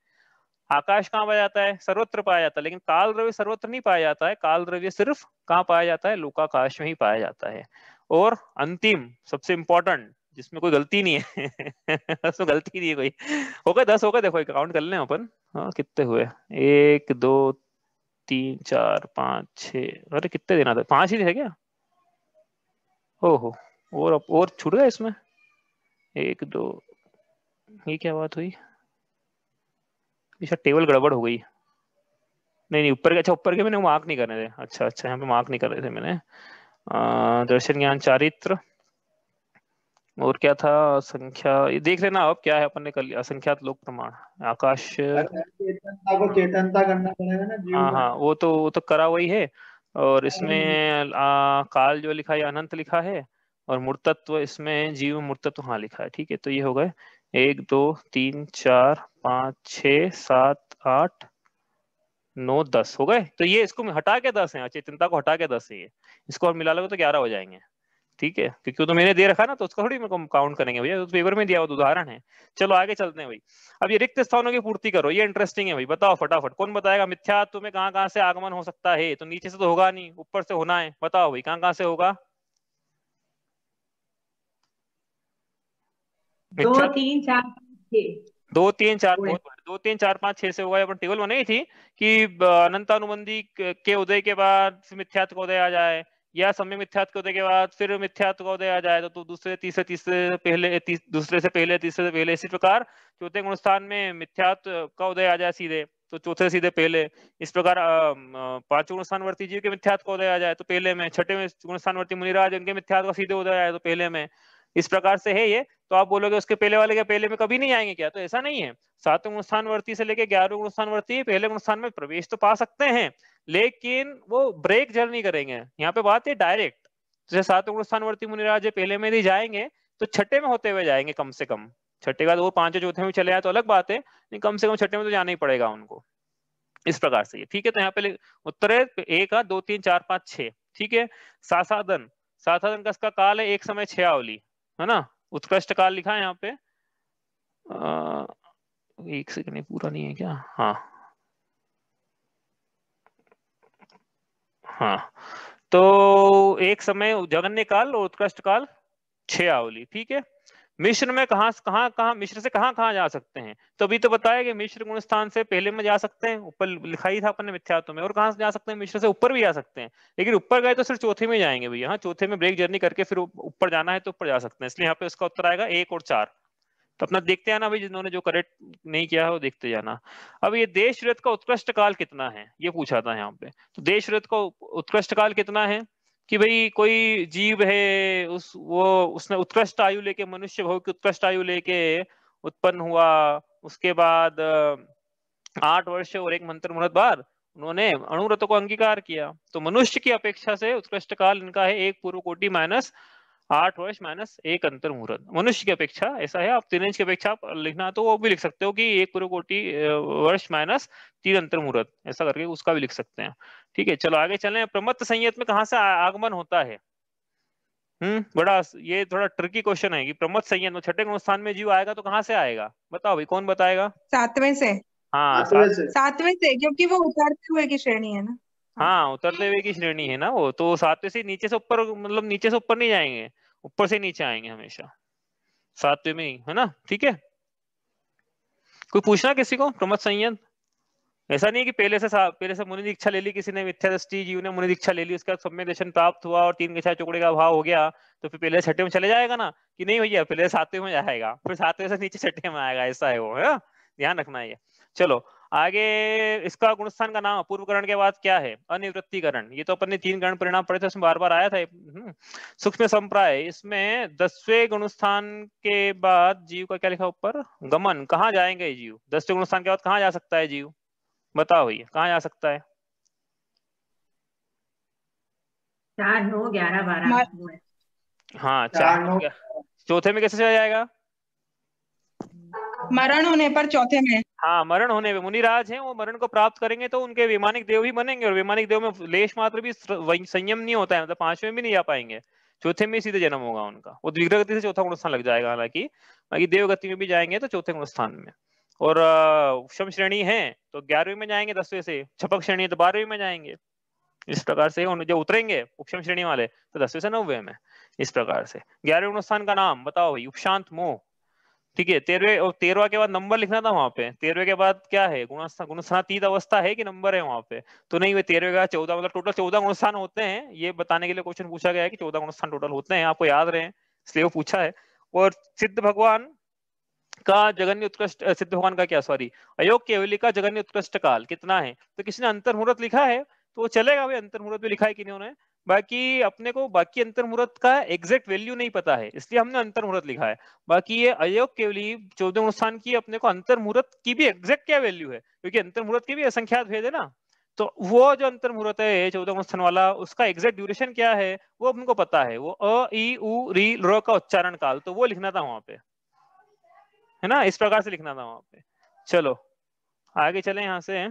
आकाश कहाँ पाया जाता है? सर्वत्र पाया जाता है। लेकिन काल द्रव्य सर्वत्र नहीं पाया जाता है, काल द्रव्य सिर्फ कहाँ पाया जाता है? लोकाकाश में ही पाया जाता है। और अंतिम सबसे इंपॉर्टेंट, जिसमें कोई गलती नहीं है उसमें गलती नहीं है कोई। हो गए 10 हो गए, देखो काउंट कर लें अपन। हाँ, कितने हुए? 1 2 3 4 5 6, अरे कितने देना था? 5 ही थे क्या? ओहो, और छूट गया इसमें 1 2। ये क्या बात हुई? टेबल गड़बड़ हो गई। नहीं, ऊपर के, अच्छा ऊपर के मैंने मार्क नहीं करने थे। अच्छा, यहाँ पे मार्क नहीं कर रहे थे मैंने। दर्शन ज्ञान चारित्र, और क्या था? संख्या, ये देख लेना अब क्या है, अपन ने कर लिया। असंख्यात लोक प्रमाण, आकाश। चेतनता को चेतनता करना पड़ेगा ना जीव हाँ का। हाँ, वो तो करा वही है। और इसमें काल जो लिखा है अनंत लिखा है, और मूर्तत्व इसमें जीव मूर्तत्व हाँ लिखा है। ठीक है, तो ये हो गए 1 2 3 4 5 6 7 8 9 10 हो गए। तो ये इसको हटा के 10 है, अचेतनता को हटा के 10 है ये। इसको और मिला लोगे तो 11 हो जाएंगे। ठीक है, क्योंकि वो तो मैंने दे रखा है ना, तो उसका थोड़ी मैं काउंट करेंगे भैया, तो पेपर में दिया हुआ उदाहरण है। चलो आगे चलते हैं भाई। अब ये रिक्त स्थानों की पूर्ति करो, ये इंटरेस्टिंग है भाई। बताओ फटाफट, कौन बताएगा? मिथ्यात्व में कहाँ कहाँ से आगमन हो सकता है? तो नीचे से तो होगा नहीं, ऊपर से होना है। बताओ भाई, कहाँ कहाँ से होगा? 2 3 4 5 6। 2 3 4, बहुत 2 3 4 5 6 से होगा। अपन टेबल बनाई थी कि अनंतानुबंधी के उदय के बाद मिथ्यात्व का उदय आ जाए, या समय मिथ्यात्व के उदय के बाद फिर मिथ्यात्व का उदय आ जाए, तो दूसरे तीसरे तीसरे पहले दूसरे से पहले तीसरे से पहले, इसी प्रकार चौथे गुणस्थान में मिथ्यात्व का उदय आ जाए सीधे, तो चौथे सीधे पहले। इस प्रकार पांचवें गुणस्थानवर्ती जीव के मिथ्यात्व का उदय आ जाए तो पहले में, छठे में गुणस्थानवर्ती मुनिराज उनके मिथ्यात्व का सीधे उदय आए तो पहले में। इस प्रकार से है ये। तो आप बोलोगे उसके पहले वाले के पहले में कभी नहीं आएंगे क्या? तो ऐसा नहीं है। 7वें गुणस्थानवर्ती से लेके 11वें गुणस्थानवर्ती पहले गुणस्थान में प्रवेश तो पा सकते हैं, लेकिन वो ब्रेक जर्नी करेंगे। यहाँ पे बात है डायरेक्ट। जैसे 7वें गुणस्थानवर्ती मुनिराज पहले में ही जाएंगे तो छठे में होते हुए जाएंगे कम से कम। छठे के बाद वो 5वें चौथे में चले आए तो अलग बात है, लेकिन कम से कम छठे में तो जाना ही पड़ेगा उनको। इस प्रकार से ये। ठीक है, तो यहाँ पे उत्तर है 1 2 3 4 5 6। ठीक है, सासाधन, सासाधन का इसका काल है 1 समय 6 आवली, है ना? उत्कृष्ट काल लिखा है यहाँ पे। 1 सेकंड, पूरा नहीं है क्या? हाँ हाँ, तो 1 समय जगन्य काल और उत्कृष्ट काल 6 आवली। ठीक है, मिश्र में कहाँ मिश्र से कहाँ जा सकते हैं? तो अभी तो बताया कि मिश्र गुण स्थान से पहले में जा सकते हैं, ऊपर लिखा ही था अपन ने मिथ्यात्व में। और कहाँ से जा सकते हैं? मिश्र से ऊपर भी जा सकते हैं, लेकिन ऊपर गए तो सिर्फ चौथे में जाएंगे भैया। हाँ, चौथे में ब्रेक जर्नी करके फिर ऊपर जाना है तो ऊपर जा सकते हैं। इसलिए यहाँ पे उसका उत्तर आएगा 1 और 4। तो अपना देखते आना भाई, जिन्होंने जो करेक्ट नहीं किया है वो देखते जाना। अब ये देश व्रत का उत्कृष्ट काल कितना है, ये पूछा था यहाँ पे। तो देश व्रत का उत्कृष्ट काल कितना है कि भाई कोई जीव है, उसने उत्कृष्ट आयु लेके, मनुष्य भव की उत्कृष्ट आयु लेके उत्पन्न हुआ। उसके बाद 8 वर्ष और 1 मंत्र मुहूर्त बाद उन्होंने अणुव्रतों को अंगीकार किया। तो मनुष्य की अपेक्षा से उत्कृष्ट काल इनका है 1 पूर्व कोटि माइनस 8 वर्ष माइनस 1 अंतर मुहूर्त। मनुष्य की अपेक्षा ऐसा है। आप 3 इंच की अपेक्षा आप लिखना तो वो भी लिख सकते हो कि 1 पूर्व कोटि वर्ष माइनस 3 अंतर मुहूर्त, ऐसा करके उसका भी लिख सकते हैं। ठीक है, चलो आगे चलें। प्रमत्त संयत में कहाँ से आगमन होता है? बड़ा ये थोड़ा ट्रिकी क्वेश्चन है कि प्रमत्त संयत में छठे गुण स्थान में जीव आएगा तो कहाँ से आएगा? बताओ भाई, कौन बताएगा? 7वें से। हाँ, 7वें से। 7वें से, क्योंकि वो उतरते हुए की श्रेणी है ना। हाँ, उतरते हुए की श्रेणी है ना वो, तो सातवें से नीचे से ऊपर, मतलब नीचे से ऊपर नहीं जाएंगे, ऊपर से नीचे आएंगे हमेशा, सातवें में ही, है ना? ठीक है, कोई पूछना किसी को? प्रमथ संयत, ऐसा नहीं है कि पहले से मुनि दीक्षा ले ली किसी ने, मिथ्या दृष्टि जीव ने मुनि दीक्षा ले ली, उसके बाद सम्यक दर्शन प्राप्त हुआ और तीन कछाय चुकड़े का भाव हो गया, तो फिर पहले छठे में चले जाएगा ना? कि नहीं भैया, पहले सातवें में जाएगा, फिर सातवें से नीचे छठे में आएगा, ऐसा है वो, है, ध्यान रखना है ये। चलो आगे, इसका गुणस्थान का नाम अपूर्वकरण के बाद क्या है? अनिवृत्तिकरण। ये तो अपन ने 3 गण परिणाम पढ़े थे, उसमें बार बार आया था। सूक्ष्म संप्राय, इसमें 10वें गुणस्थान के बाद जीव का क्या लिखा ऊपर? गमन। कहाँ जाएंगे जीव 10वें गुणस्थान के बाद? कहाँ जा सकता है जीव? बताओ भैया, कहाँ जा सकता है? 4, 9, 11, 12। हाँ, 4, 9, चौथे में कैसे चला जाएगा? मरण होने पर चौथे में। हाँ, मरण होने पे मुनिराज हैं, वो मरण को प्राप्त करेंगे तो उनके वैमानिक देव ही बनेंगे, और वैमानिक देव में लेश मात्र भी संयम नहीं होता है, मतलब 5वें भी नहीं जा पाएंगे, चौथे में ही सीधे जन्म होगा उनका। वो द्विग्र गति से चौथा गुणस्थान लग जाएगा, हालांकि बाकी देव गति में भी जाएंगे तो चौथे गुणस्थान में। और उपशम श्रेणी है तो 11वीं में जाएंगे, 10वें से। छपक श्रेणी है तो 12वीं में जाएंगे। इस प्रकार से जो उतरेंगे उपशम श्रेणी वाले तो 10वें से 9वें में, इस प्रकार से। 11वें गुणस्थान का नाम बताओ भाई? उपशांत मोह। ठीक है, 13वें और 13वां के बाद नंबर लिखना था वहां पे। 13वें के बाद क्या है? गुणस्थानातीत अवस्था है कि नंबर है वहां पे? तो नहीं, वे 13वें का 14, मतलब टोटल 14 गुणस्थान होते हैं, ये बताने के लिए क्वेश्चन पूछा गया है कि 14 गुणस्थान टोटल होते हैं, आपको याद रहे, इसलिए वो पूछा है। और सिद्ध भगवान का जगन्य उत्कृष्ट, सिद्ध भगवान का क्या, सॉरी, अयोग केवली का जगन्य उत्कृष्ट काल कितना है? तो किसी ने अंतर मुहूर्त लिखा है तो वो चलेगा भाई, अंतर मुहूर्त भी लिखा है कि नहीं उन्होंने। बाकी अपने को बाकी अंतर मुहूर्त का एग्जैक्ट वैल्यू नहीं पता है, इसलिए हमने अंतर मुहूर्त लिखा है। बाकी ये अयोग केवली 14 गुणस्थान की अपने को अंतर मुहूर्त की भी एग्जैक्ट क्या वैल्यू है, क्योंकि अंतर मुहूर्त की भी असंख्यात भेद है ना, तो वो जो अंतर मुहूर्त है 14 गुणस्थान वाला, उसका एग्जैक्ट ड्यूरेशन क्या है वो हमको पता है, वो अ ई उ री र का उच्चारण काल, तो वो लिखना था वहां पे, है ना? इस प्रकार से लिखना था वहां पे। चलो आगे चले यहां से।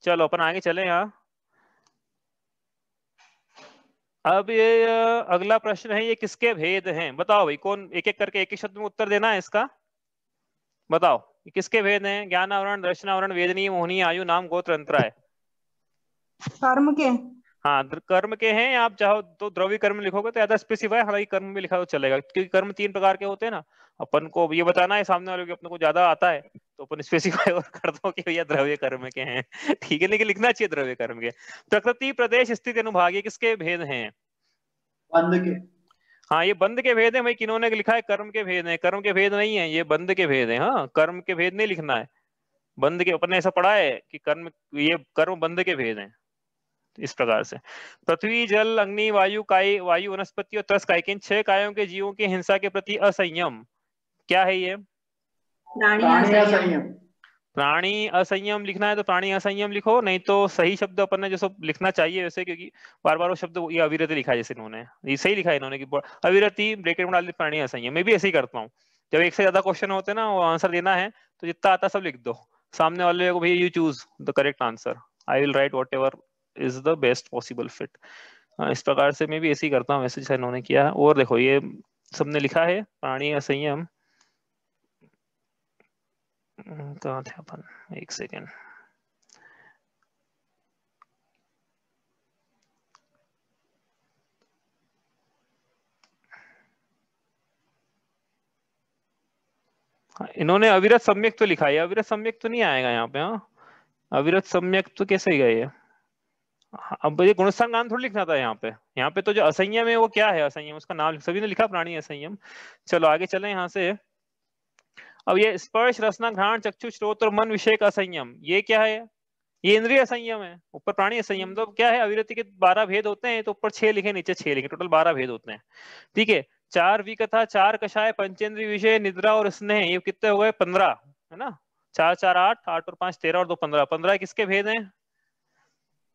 चलो अपन आगे चले यहाँ। अब ये अगला प्रश्न है, ये किसके भेद हैं? बताओ भाई, कौन एक एक करके एक एक शब्द में उत्तर देना है इसका। बताओ ये किसके भेद हैं? ज्ञान आवरण, दर्शन आवरण, वेदनीय, मोहनीय, आयु, नाम, गोत्र, अंतराय। कर्म के। हाँ, कर्म के हैं। आप चाहो तो द्रव्य कर्म लिखोगे तो ज्यादा स्पेसिफाई, हालांकि कर्म भी लिखा तो चलेगा, क्योंकि कर्म 3 प्रकार के होते हैं ना। अपन को ये बताना है सामने वाले को अपने को ज्यादा आता है, तो अपन स्पेसिफाई और कर दो कि भैया द्रव्य कर्म के हैं। ठीक है, लेकिन लिखना चाहिए द्रव्य कर्म के। प्रकृति, प्रदेश, स्थिति, अनुभाग, ये किसके भेद हैं? बंद के। हाँ, ये बंद के भेद है भाई। किन्होंने लिखा है कर्म के भेद है? कर्म के भेद नहीं है, ये बंद के भेद है। हाँ, कर्म के भेद नहीं लिखना है, बंद के। अपन ने ऐसा पढ़ा है कि कर्म, ये कर्म बंद के भेद हैं, इस प्रकार से। पृथ्वी, जल, अग्नि, वायु, काय, वायु, वनस्पति और तर्स काय, इन 6 कायों के जीवों की हिंसा के प्रति असंयम क्या है ये? प्राणी प्राणी असंयम। असंयम। प्राणी असंयम लिखना है तो प्राणी असंयम लिखो, नहीं तो सही शब्द अपन ने जो सब लिखना चाहिए वैसे, क्योंकि बार बार वो शब्द, ये अविरति लिखा है जैसे इन्होंने, ये सही लिखा है इन्होंने कि अविरति ब्रैकेट में डाल दी, प्राणी असंयम। मैं भी ऐसे ही करता हूँ, जब एक से ज्यादा क्वेश्चन होते हैं ना, वो आंसर देना है तो जितना आता सब लिख दो, सामने वाले को भैया you choose the correct answer, I will write what ever is the best possible fit. इस प्रकार से मैं भी ऐसे ही करता हूँ वैसे जैसे इन्होंने किया है। और देखो ये सबने लिखा है प्राणी असंयम। कहाँ थे अपन? एक सेकेंड। इन्होंने अविरत सम्यक तो लिखा है, अविरत सम्यक तो नहीं आएगा यहाँ पे। हाँ, अविरत सम्यक तो कैसे गए ये? हाँ, अब ये गुणस्थान नाम थोड़ी लिखना था यहाँ पे तो जो असंयम है वो क्या है? असंयम उसका नाम सभी ने लिखा, प्राणी असंयम। चलो आगे चले यहाँ से। अब ये स्पर्श, रसना, घ्राण, चक्षु, श्रोत और मन विषय का असंयम, ये क्या है? ये इंद्रिय संयम है। ऊपर प्राणी संयम, तो क्या है? अविरति के 12 भेद होते हैं, तो ऊपर 6 लिखे, नीचे 6 लिखे, टोटल 12 भेद होते हैं। ठीक है, 4 विकथा, 4 कषाय, पंचेंद्रिय विषय, निद्रा और स्नेह, ये कितने हो गए? 15, है ना? 4 4 8, 8 और 5 13 और 2 15। 15 किसके भेद हैं?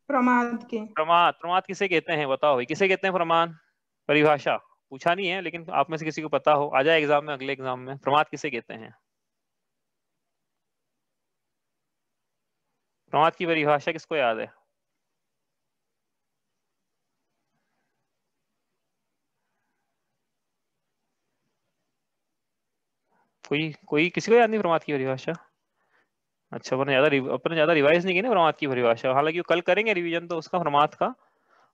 प्रमाद के। प्रमाद। प्रमाद किसे कहते हैं बताओ भाई, किसे कहते हैं प्रमाद? परिभाषा पूछा नहीं है, लेकिन आप में से किसी को पता हो, आ जाए एग्जाम में, अगले एग्जाम में। प्रमाद किसे कहते हैं? प्रमाद की परिभाषा किसको याद है? कोई किसी को याद नहीं प्रमाद की परिभाषा? अच्छा, अपने ज्यादा रिवाइज नहीं की ना प्रमाद की परिभाषा, हालांकि कल करेंगे रिवीजन तो उसका प्रमाद का।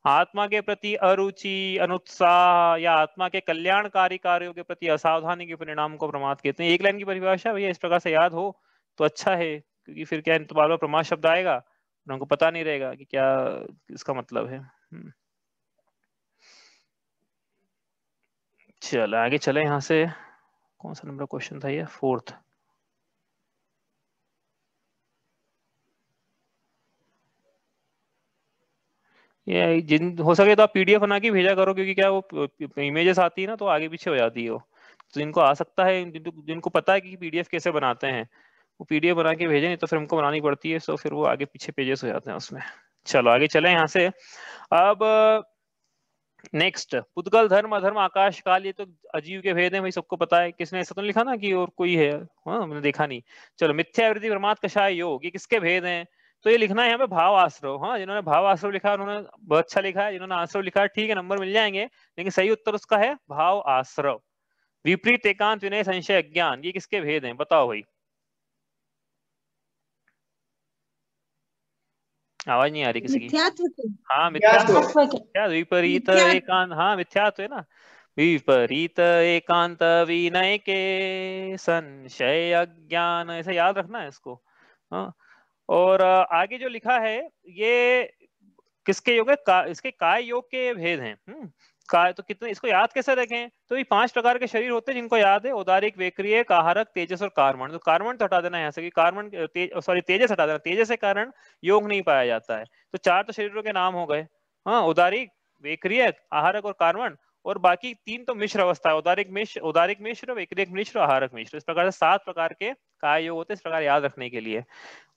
आत्मा के प्रति अरुचि, अनुत्साह या आत्मा के कल्याणकारी कार्यों के प्रति असावधानी के परिणाम को प्रमाद कहते हैं। एक लाइन की परिभाषा भैया इस प्रकार से याद हो तो अच्छा है, क्योंकि फिर क्या तो बार बार प्रमाद शब्द आएगा और हमको पता नहीं रहेगा कि क्या इसका मतलब है। चलो आगे चले यहाँ से। कौन सा नंबर क्वेश्चन था ये? 4th। ये जिन हो सके तो आप पीडीएफ बना के भेजा करो, क्योंकि क्या वो इमेजेस आती है ना तो आगे पीछे हो जाती है वो। तो जिनको आ सकता है, जिनको पता है कि पीडीएफ कैसे बनाते हैं, वो पीडीएफ बना के भेजें, नहीं तो फिर हमको बनानी पड़ती है, तो फिर वो आगे पीछे पेजेस हो जाते हैं उसमें। चलो आगे चले यहाँ से। अब नेक्स्ट, पुद्गल धर्म अधर्म आकाश काल, ये तो अजीव के भेद हैं भाई, सबको पता है। किसने ऐसा तो लिखा ना कि और कोई है? हाँ, मैंने देखा नहीं। चलो, मिथ्यावृत्ति प्रमाद कषाय योग, ये किसके भेद हैं? तो ये लिखना है यहाँ पे भाव आश्रव। हाँ, जिन्होंने भाव आश्रव लिखा है उन्होंने बहुत अच्छा लिखा है, जिन्होंने आश्रव लिखा है ठीक है, नंबर मिल जाएंगे, लेकिन सही उत्तर उसका है भाव आश्रव। विपरीत एकांत विनय संशय अज्ञान, ये किसके भेद हैं? बताओ भाई। आवाज नहीं आ रही किसी की? हाँ, मिथ्यात्व, विपरीत एकांत, हाँ मिथ्यात्व है ना। विपरीत एकांत विनय के संशय अज्ञान, ऐसा याद रखना है इसको। हाँ, और आगे जो लिखा है ये किसके योग है? इसके काय योग के भेद हैं। काय तो कितने, इसको याद कैसे रखें? तो ये 5 प्रकार के शरीर होते हैं जिनको याद है, उदारिक, वेक्रिय, आहारक, तेजस और कार्मण। तो कार्मण तो हटा देना है यहाँ से, कि कार्मण तेजस हटा देना, तेजस के कारण योग नहीं पाया जाता है। तो 4 तो शरीरों के नाम हो गए। हाँ, उदारिक, वेक्रिय, आहारक और कार्मण, और बाकी 3 तो मिश्र अवस्था है, उदारिक मिश्र, वेक्रियक मिश्र, आहारक मिश्र। इस प्रकार से 7 प्रकार के काय योग होते हैं, इस प्रकार याद रखने के लिए।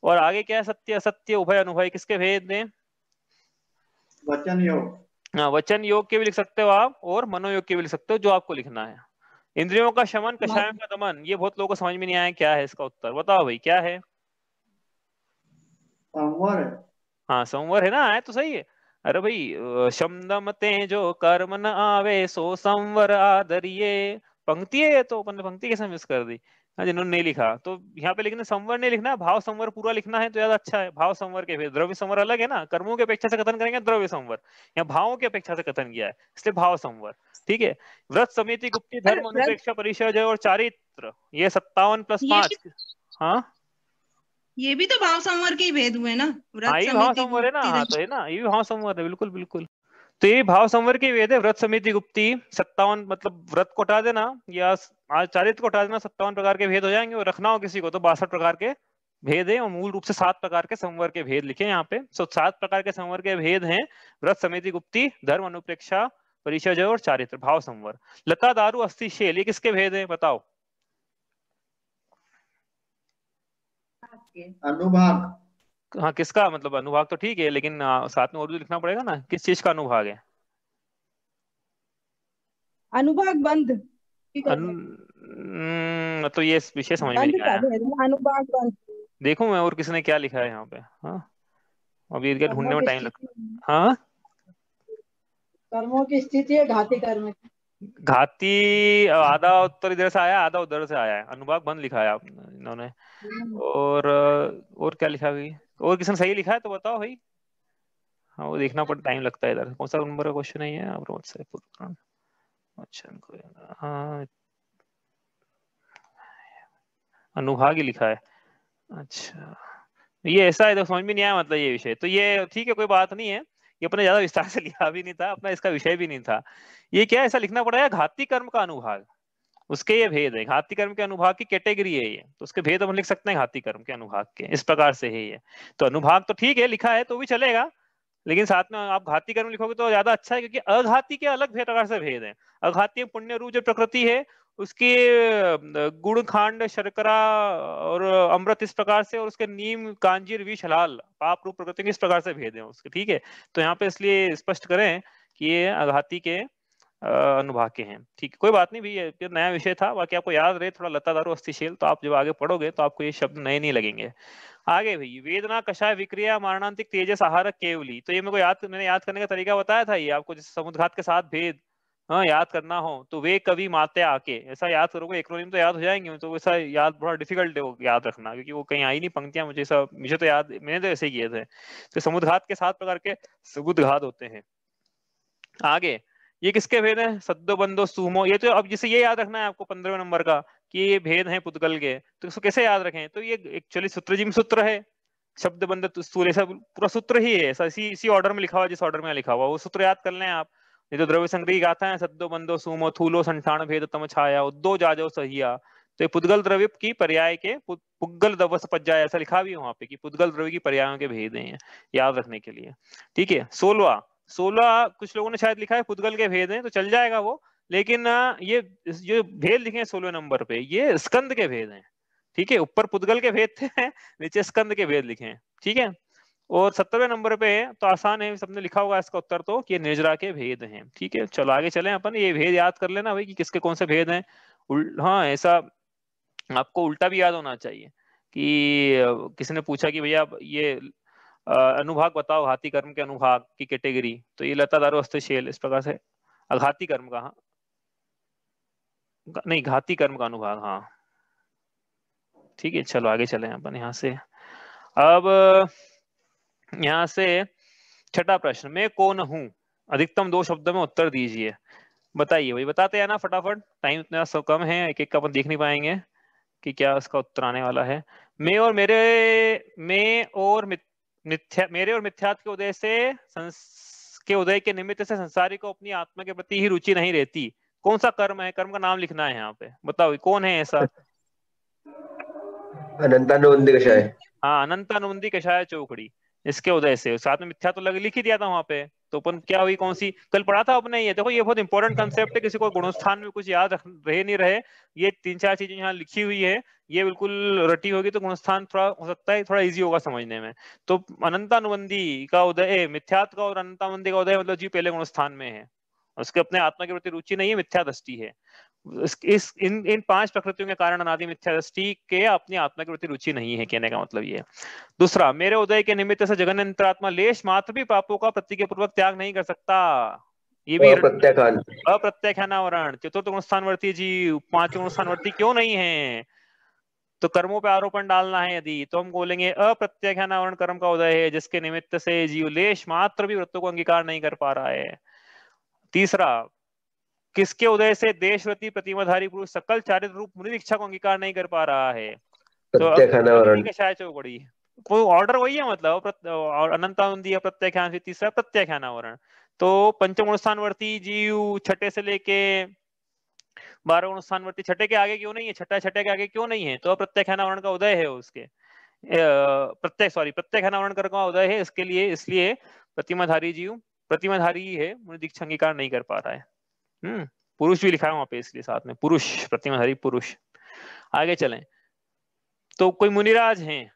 और आगे क्या है? सत्य असत्य उभय अनुभय, किसके भेद हैं? वचन योग। हाँ, वचन योग के भी लिख सकते हो आप, और मनोयोग के भी लिख सकते हो, जो आपको लिखना है। इंद्रियों का शमन, कषायों का दमन, ये बहुत लोगों को समझ में नहीं आया क्या है इसका उत्तर। बताओ भाई क्या है? संवर। हाँ, संवर है ना, आया तो सही है। अरे भाई, शमदम तेजो कर्म न आवे सो संवर आदरिये, पंक्ति है ये तो, अपन ने पंक्ति कैसे मिस कर दी? हाँ, जिन्होंने नहीं लिखा तो यहाँ पे लिखना संवर नहीं लिखना, भाव संवर पूरा लिखना है तो ज्यादा अच्छा है। भाव संवर के भेद, द्रव्य संवर अलग है ना, कर्मों की अपेक्षा से कथन करेंगे द्रव्य संवर, यहाँ भावों की अपेक्षा से कथन किया है, इसलिए भाव संवर। ठीक है। व्रत समिति गुप्ति धर्म अनुपेक्षा परिचय और चारित्र, ये 57 + 5। हाँ, ये भी तो भाव संवर के ही भेद हुए ना, हाँ, ये भाव संवर है ना, हाँ तो है ना, ये भी भाव संवर है, बिल्कुल बिल्कुल। तो ये भाव संवर के वेद है। व्रत समिति गुप्ती 57, मतलब व्रत को हटा देना या चारित्र को हटा देना, 57 प्रकार के भेद हो जाएंगे। और रखना हो किसी को तो 62 प्रकार के भेद है, और मूल रूप से 7 प्रकार के संवर के भेद लिखे यहाँ पे। 7 प्रकार के संवर के भेद हैं: व्रत समिति गुप्ती, धर्म अनुप्रेक्षा, परिचय और चारित्र, भाव संवर। लता दारू अस्थि शेल, ये किसके भेद है? बताओ। अनुभाग। हाँ, किसका? मतलब अनुभाग तो ठीक है, लेकिन साथ में और भी लिखना पड़ेगा ना, किस चीज का अनुभाग है? अनुभाग बंध। तो ये विषय समझ में नहीं आया। अनुभाग बंध। देखो मैं और किसने क्या लिखा है यहाँ पे। हाँ, अभी इनके ढूंढने में टाइम लगता है। हाँ, कर्मों की स्थिति है, घाती कर्म। घाती आधा उत्तर इधर से आया, आधा उधर से आया है, अनुभाग बंद लिखा है इन्होंने। और क्या लिखा है? और किसने सही लिखा है तो बताओ भाई। हाँ, वो देखना पड़ता, टाइम लगता है इधर। कौन सा नंबर का क्वेश्चन है ये? अच्छा, हाँ, अनुभाग ही लिखा है। अच्छा, ये ऐसा है तो समझ में नहीं आया, मतलब ये विषय तो ये ठीक है, कोई बात नहीं है। ये अपने ज्यादा विस्तार से लिखा भी नहीं था, अपना इसका विषय भी नहीं था। ये क्या ऐसा लिखना पड़ेगा? घाती कर्म का अनुभाग, उसके ये भेद है। घाती कर्म के अनुभाग की कैटेगरी है ये, तो उसके भेद हम लिख सकते हैं घाती कर्म के अनुभाग के, इस प्रकार से है ये। तो अनुभाग तो ठीक है लिखा है तो भी चलेगा, लेकिन साथ में आप घाती कर्म लिखोगे तो ज्यादा अच्छा है, क्योंकि अघाती के अलग प्रकार से भेद है। अघाती पुण्य रूप जो प्रकृति है उसकी गुण, खांड, शर्करा और अमृत इस प्रकार से, और उसके नीम, कांजीर, विष, हलाल पाप रूप प्रकृति इस प्रकार से भेद है उसके। ठीक है, तो यहाँ पे इसलिए स्पष्ट करें कि ये अघाती के अनुभाग के हैं। ठीक है, कोई बात नहीं भी, ये नया विषय था। बाकी आपको याद रहे थोड़ा लता दारू अस्थिशेल, तो आप जब आगे पढ़ोगे तो आपको ये शब्द नए नहीं लगेंगे। आगे भाई, वेदना, कषाय, विक्रिया, मारणांतिक, तेजस, आहारक, केवली। तो ये मैंने याद करने का तरीका बताया था, ये आपको जैसे समुद्घात के 7 भेद, हाँ याद करना हो तो वे कवि माते आके, ऐसा याद करोगे एक्रोनिम तो याद हो जाएंगे, तो वैसा याद बड़ा डिफिकल्ट है वो याद रखना, क्योंकि वो कहीं आई नहीं पंक्तियां, मुझे तो याद, मैंने तो ऐसे ही किए थे। तो समुद्घात के 7 प्रकार के समुद्घात होते हैं। आगे ये किसके भेद हैं? सद्दो बंदो सूमो, ये तो अब जिसे ये याद रखना है आपको 15वें नंबर का कि ये भेद हैं पुद्गल के, तो इसको कैसे याद रखें? तो ये एक्चुअली सूत्रजिम सूत्र है, शब्द बंद स्थूल, ऐसा पूरा सूत्र ही है, ऐसा इसी ऑर्डर में लिखा हुआ, जिस ऑर्डर में लिखा हुआ वो सूत्र याद कर लें आप। ये तो द्रव्य संग्रह की गाथा है, सद्दो बंदो सूमो थूलो संठान भेद तम छाया उद्दो जाजो सहिया। तो ये पुद्गल द्रव्य की पर्याय के पुद्गल दवस पज्जा, ऐसा लिखा भी है वहां पे कि पुद्गल द्रव्य की पर्यायों के भेद हैं याद रखने के लिए। ठीक है। 16 कुछ लोगों ने शायद लिखा है पुद्गल के भेद हैं, तो चल जाएगा वो, लेकिन ये जो भेद लिखे हैं 16 नंबर पे ये स्कंद के भेद हैं। ठीक है, ऊपर पुद्गल के भेद थे, नीचे स्कंद के भेद लिखे हैं। ठीक है, और 17वें नंबर पे तो आसान है, सबने लिखा होगा इसका उत्तर तो कि निर्जरा के भेद हैं। ठीक है, चलो आगे चलें अपन, ये भेद याद कर लेना भाई कि किसके कौन से भेद हैं। हाँ, ऐसा आपको उल्टा भी याद होना चाहिए कि किसी ने पूछा कि भैया ये अनुभाग बताओ, घाती कर्म के अनुभाग की कैटेगरी, तो ये लता दारू हस्तशैल इस प्रकार से अघाती कर्म का, हाँ नहीं घाती कर्म का अनुभाग, हाँ ठीक है। चलो आगे चलें अपन यहाँ से। अब यहाँ से छठा प्रश्न, मैं कौन हूं? अधिकतम 2 शब्दों में उत्तर दीजिए। बताइए भाई, बताते हैं ना फटाफट, टाइम इतना सब कम है, एक एक का अपन देख नहीं पाएंगे कि क्या उसका उत्तर आने वाला है। मैं और मिथ्यात्व के उदय से के उदय के निमित्त से संसारी को अपनी आत्मा के प्रति ही रुचि नहीं रहती। कौन सा कर्म है? कर्म का नाम लिखना है यहाँ पे, बताओ कौन है ऐसा? अनंतानुबंधी कषाय। हाँ, अनंतानुबंधी कषाय चौकड़ी, इसके उदय से, साथ में मिथ्या तो लिख ही दिया था वहां पे, तो अपन क्या हुई, कौन सी कल पढ़ा था अपने? ये देखो, ये बहुत इंपॉर्टेंट कंसेप्ट है, किसी को गुणस्थान में कुछ याद रहे नहीं रहे, ये 3-4 चीजें यहाँ लिखी हुई है, ये बिल्कुल रटी होगी तो गुणस्थान थोड़ा हो सकता है थोड़ा इजी होगा समझने में। तो अनंतानुबंधी का उदय, मिथ्यात्व का और अनंतानुबंधी का उदय मतलब जी पहले गुणस्थान में है, उसके अपने आत्मा के प्रति रुचि नहीं है, मिथ्या दृष्टि है। इन 5 प्रकृतियों के कारण अनादि मिथ्या दृष्टि के अपनी आत्मा के प्रति रुचि नहीं है, कहने का मतलब ये है। दूसरा, मेरे उदय के निमित्त से जगन अंतरात्मा लेश मात्र भी पापों का प्रतिज्ञा पूर्वक त्याग नहीं कर सकता, ये भी अप्रत्याख्यान। अप्रत्याख्यानावरण। चतुर्थ गुणस्थानवर्ती जीव 5वें गुणस्थानवर्ती क्यों नहीं है? तो कर्मों पे आरोपण डालना है यदि, तो हम बोलेंगे अप्रत्याख्यानावरण कर्म का उदय है जिसके निमित्त से जीव लेश मात्र भी वृत्तों को अंगीकार नहीं कर पा रहा है। तीसरा, किसके उदय से देशव्रती प्रतिमाधारी पुरुष सकल चारित्र रूप मुनि दीक्षा को अंगीकार नहीं कर पा रहा है? तो कषाय चौकड़ी, कोई ऑर्डर वही है, मतलब अनंतानुबंधी प्रत्याख्यान से तीसरा प्रत्याख्यानावरण। तो पंचम गुणस्थानवर्ती जीव छठे से लेके 12 गुणस्थानवर्ती छठे के आगे क्यों नहीं है? छठे के आगे क्यों नहीं है? तो अप्रत्याख्यानावरण का उदय है उसके, प्रत्याख्यानावरण कर्म का उदय है इसके लिए, इसलिए प्रतिमाधारी जीव प्रतिमाधारी ही है, मुनि दीक्षा अंगीकार नहीं कर पा रहा है। पुरुष भी लिखा है वहां पे, इसलिए साथ में पुरुष, प्रतिमाधारी पुरुष। आगे चलें, तो कोई मुनिराज हैं,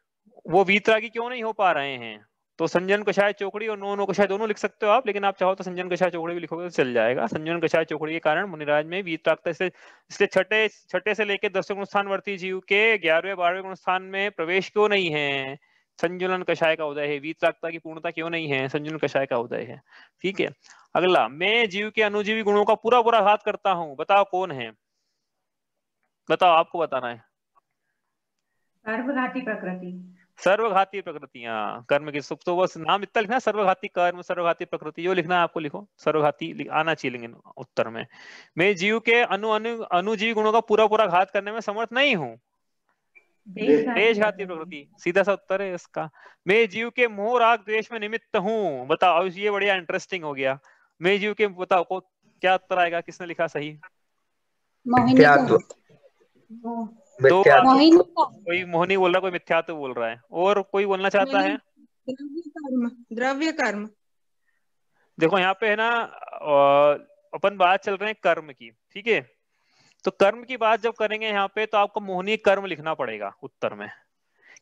वो वीतरागी क्यों नहीं हो पा रहे हैं? तो संजन कषाय चौकड़ी और नो कषाय दोनों लिख सकते हो आप, लेकिन आप चाहो तो संजन कषाय चौकड़ी भी लिखोगे तो चल जाएगा। संजन कषाय चौकड़ी के कारण मुनिराज में वीतरागता से, इसलिए छठे से लेकर 10वें गुणस्थानवर्ती जीव के 11वें 12वें गुणस्थान में प्रवेश क्यों नहीं है? संजुलन कषाय का उदय है। वीतरागता की पूर्णता क्यों नहीं है? संजुलन कषाय का उदय है। ठीक है, अगला, मैं जीव के अनुजीवी गुणों का पूरा पूरा घात करता हूं, बताओ कौन है? बताओ, आपको बताना है। सर्वघाती प्रकृति। सर्वघाती प्रकृतियां कर्म की, तो बस नाम इतना लिखना, सर्वघाती कर्म, सर्वघाती प्रकृति, जो लिखना है आपको लिखो, सर्वघाती आना चाहिए लेकिन उत्तर में। मैं जीव के अनुजीवी गुणों का पूरा पूरा घात करने में समर्थ नहीं हूँ, देशघाती प्रकृति, सीधा सा उत्तर है इसका। मैं जीव के मोह राग द्वेष में निमित्त हूँ, बताओ, ये बढ़िया इंटरेस्टिंग हो गया। मैं जीव के, बताओ को क्या उत्तर आएगा, किसने लिखा सही? दो कोई मोहिनी बोल रहा है, कोई मिथ्यात्व बोल रहा है, और कोई बोलना चाहता है? द्रव्य कर्म। देखो यहाँ पे है ना, अपन बात चल रहे हैं कर्म की, ठीक है, तो कर्म की बात जब करेंगे यहाँ पे तो आपको मोहनी कर्म लिखना पड़ेगा उत्तर में,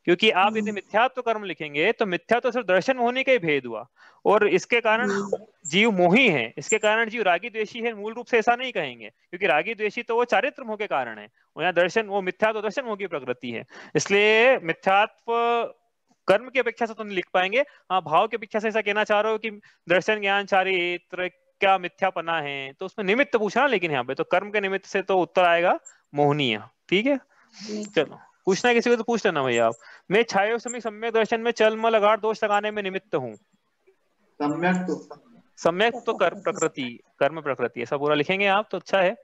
क्योंकि आप यदि मिथ्यात्व कर्म लिखेंगे तो मिथ्यात्व सिर्फ दर्शन मोहनी का ही भेद हुआ, और इसके कारण जीव मोही है, इसके कारण जीव रागी द्वेषी है, मूल रूप से ऐसा नहीं कहेंगे, क्योंकि रागी द्वेषी तो वो चारित्र मोह के कारण है, और यहाँ दर्शन, वो मिथ्यात्व दर्शन मोह की प्रकृति है, इसलिए मिथ्यात्व कर्म की अपेक्षा से तो नहीं लिख पाएंगे। हाँ, भाव की अपेक्षा से ऐसा कहना चाह रहे हो कि दर्शन ज्ञान चारित्र क्या मिथ्यापना है, तो उसमें निमित्त पूछना, लेकिन यहाँ पे तो कर्म के निमित्त से तो उत्तर आएगा मोहनीय। ठीक है, चलो पूछना है किसी को तो पूछ लेना भैया आप। मैं छायो समय सम्यक दर्शन में चल मल अगाड़ दोष लगाने में निमित्त हूँ। सम्यक तो प्रकृति, कर्म प्रकृति, ऐसा पूरा लिखेंगे आप तो अच्छा है।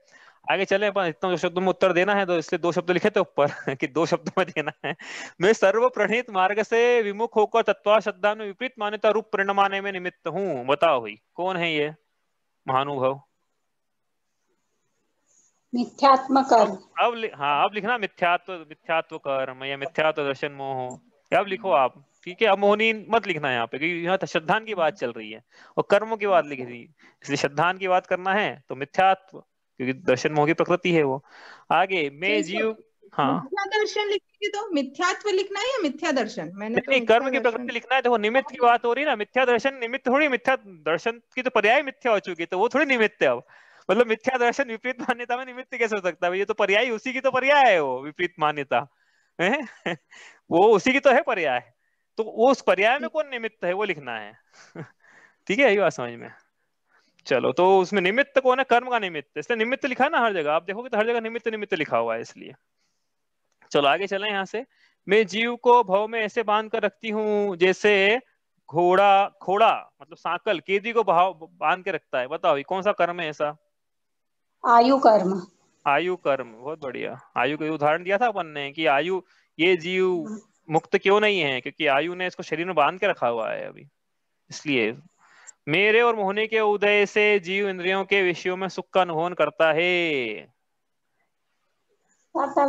आगे चले अपन, इतना दो शब्दों में उत्तर देना है तो इसलिए 2 शब्द लिखे थे ऊपर कि 2 शब्दों में देना है। मैं सर्व प्रणीत मार्ग से विमुख होकर तत्वा श्रद्धा में विपरीत मान्यता रूप परिणमाने में निमित्त हूँ। बताओ भाई कौन है ये महानुभव? मिथ्यात्म कर्म। अब लिखना मिथ्यात्व कर्म या मिथ्यात्व दर्शन मोह, अब लिखो आप। ठीक है, अब मोहनी मत लिखना यहाँ पे, क्योंकि यहाँ श्रद्धान की बात चल रही है और कर्मों की बात लिख रही है, इसलिए श्रद्धान की बात करना है तो मिथ्यात्व, क्योंकि दर्शन मोह की प्रकृति है वो। आगे मैं जीव, हाँ मिथ्या दर्शन लिखेंगे तो मिथ्यात्व लिखना है या मिथ्या दर्शन? मैंने तो नहीं, मिथ्या कर्म की दर्शन। प्रकृति लिखना है। देखो निमित्त की बात हो रही है ना, मिथ्या दर्शन निमित्त थोड़ी, मिथ्या दर्शन की तो पर्याय मिथ्या हो चुकी, तो वो थोड़ी निमित्त है अब। मतलब मिथ्या दर्शन विपरीत मान्यता में निमित्त कैसे हो सकता है? ये तो पर्याय, उसी की तो पर्याय है वो विपरीत मान्यता है वो उसी की तो है पर्याय, तो वो उस पर्याय में कौन निमित्त है वो लिखना है ठीक है, यही बात समझ में। चलो, तो उसमें निमित्त कौन है? कर्म का निमित्त, इसलिए निमित्त लिखा है ना हर जगह, आप देखोगे तो हर जगह निमित्त निमित्त लिखा हुआ है, इसलिए। चलो आगे चलें यहाँ से। मैं जीव को भव में ऐसे बांध कर रखती हूँ जैसे खोड़ा मतलब सांकल कैदी को भाव बांध के रखता है। बताओ ये कौन सा कर्म है ऐसा? आयु कर्म। आयु कर्म, बहुत बढ़िया। आयु का उदाहरण दिया था अपन ने कि आयु, ये जीव मुक्त क्यों नहीं है? क्योंकि आयु ने इसको शरीर में बांध के रखा हुआ है अभी, इसलिए। मेरे और मोहनी के उदय से जीव इंद्रियों के विषयों में सुख का अनुभव करता है। साता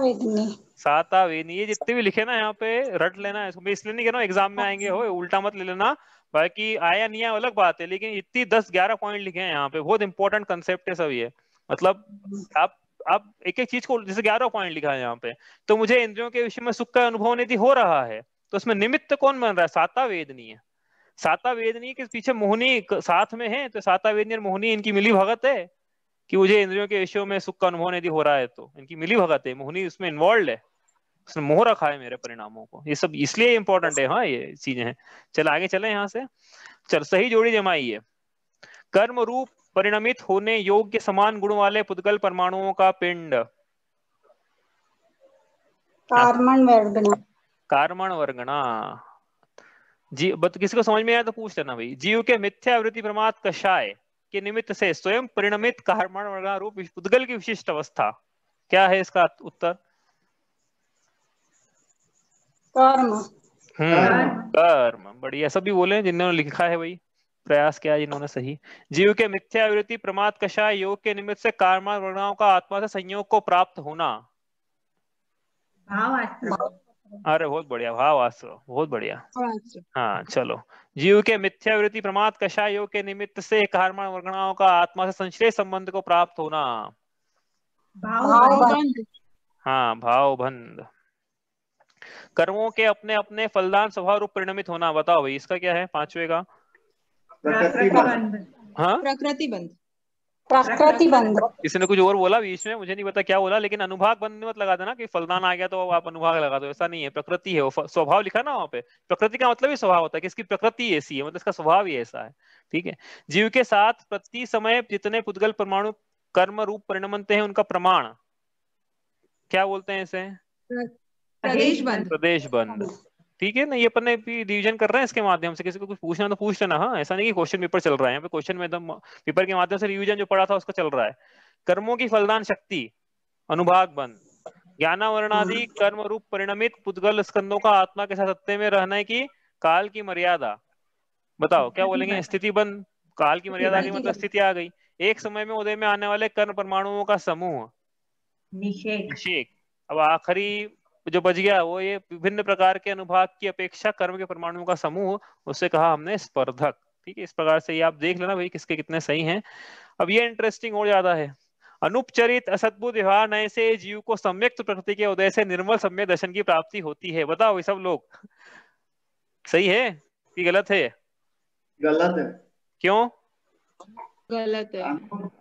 वेदनी, ये जितने भी लिखे ना यहाँ पे रट लेना, इसको मैं इसलिए नहीं कह रहा हूँ एग्जाम में आएंगे हो, उल्टा मत ले लेना। बाकी आया नहीं आया अलग बात है, लेकिन इतनी 10-11 पॉइंट लिखे हैं यहाँ पे, बहुत इंपॉर्टेंट कंसेप्ट है सब ये। मतलब आप एक एक चीज को, जैसे 11 पॉइंट लिखा है यहाँ पे, तो मुझे इंद्रियों के विषय में सुख का अनुभव यदि हो रहा है तो उसमें निमित्त कौन बन रहा है? साता वेदनी है। साता वेदनी के पीछे मोहनी साथ में है, तो साता वेदनी और मोहनी इनकी मिली भगत है कि मुझे इंद्रियों के विषयों में सुख का अनुभव यदि हो रहा है तो इनकी मिली भगत है, मोहनी उसमें इन्वॉल्व है, उसने मोह रखा है मेरे परिणामों को। ये सब इसलिए इंपॉर्टेंट है, हाँ ये चीजें हैं। चल आगे चले यहाँ से। चल सही जोड़ी जमाई है। कर्म रूप परिणमित होने योग्य समान गुण वाले पुद्गल परमाणुओं का पिंड। कार्मण वर्गणा। जी बट किसी को समझ में आया तो पूछ लेना भाई। जीव के मिथ्यावृत्ति प्रमाद कषाय के निमित्त से स्वयं परिणमित कार्मण वर्गणा रूप पुद्गल की विशिष्ट अवस्था क्या है? इसका उत्तर कर्म। बढ़िया, सभी बोले जिन्होंने लिखा है भाई, प्रयास किया जिन्होंने सही। जीव के मिथ्यावृत्ति प्रमाद कषाय योग के निमित्त से कार्मण वर्गणाओं का आत्मा से संयोग को प्राप्त होना। अरे बहुत बढ़िया, भाव आश्रय, बहुत बढ़िया। हाँ चलो, जीव के मिथ्यावृत्ति प्रमाद कषाय योग के निमित्त से कार्मण वर्गणाओं का आत्मा से संश्लेष संबंध को प्राप्त होना। हाँ भावबंध। कर्मों के अपने अपने फलदान स्वभाव रूप परिणमित होना। बताओ भाई इसका क्या है? 5वें का हाँ प्रकृति बंध। किसी ने कुछ और बोला बीच में, मुझे नहीं पता क्या बोला, लेकिन अनुभाग बंध मत लगा देना कि फलदान आ गया तो आप अनुभाग लगा दो, ऐसा नहीं है। प्रकृति है वो, स्वभाव लिखा ना वहाँ पे। प्रकृति का मतलब ही स्वभाव होता है कि इसकी प्रकृति ऐसी है, मतलब इसका स्वभाव ही ऐसा है। ठीक है, जीव के साथ प्रति समय जितने पुद्गल परमाणु कर्म रूप परिणमते हैं उनका प्रमाण क्या बोलते हैं? इसे प्रदेश बंध। ठीक है ना, ये अपन ने रिवीजन कर रहे हैं इसके माध्यम से। किसी को कुछ पूछना तो पूछ लेना। हाँ ऐसा नहीं कि क्वेश्चन पेपर चल रहा है यहाँ पे, क्वेश्चन में एकदम पेपर के माध्यम से रिवीजन जो पढ़ा था उसका चल रहा है। कर्मों की फलदान शक्ति अनुभाग बंध। ज्ञानावरणादि कर्म रूप परिणमित पुद्गल स्कंदों का आत्मा के साथ सत्य में रहने की काल की मर्यादा। बताओ क्या बोलेंगे? स्थिति बंध। काल की मर्यादा आ गई मतलब स्थिति आ गई। एक समय में उदय में आने वाले कर्म परमाणुओं का समूह निषेक। अब आखिरी जो बच गया वो ये विभिन्न प्रकार के अनुभाग की अपेक्षा कर्म के परमाणुओं का समूह, उससे कहा हमने स्पर्धक। ठीक है, इस प्रकार से ये आप देख लेना भाई किसके कितने सही हैं। अब ये इंटरेस्टिंग और ज्यादा है। अनुपचरित असद्भुत व्यवहार नए से जीव को सम्यक प्रकृति के उदय से निर्मल सम्यक दर्शन की प्राप्ति होती है। बताओ ये सब लोग सही है कि गलत है? गलत है। क्यों गलत है?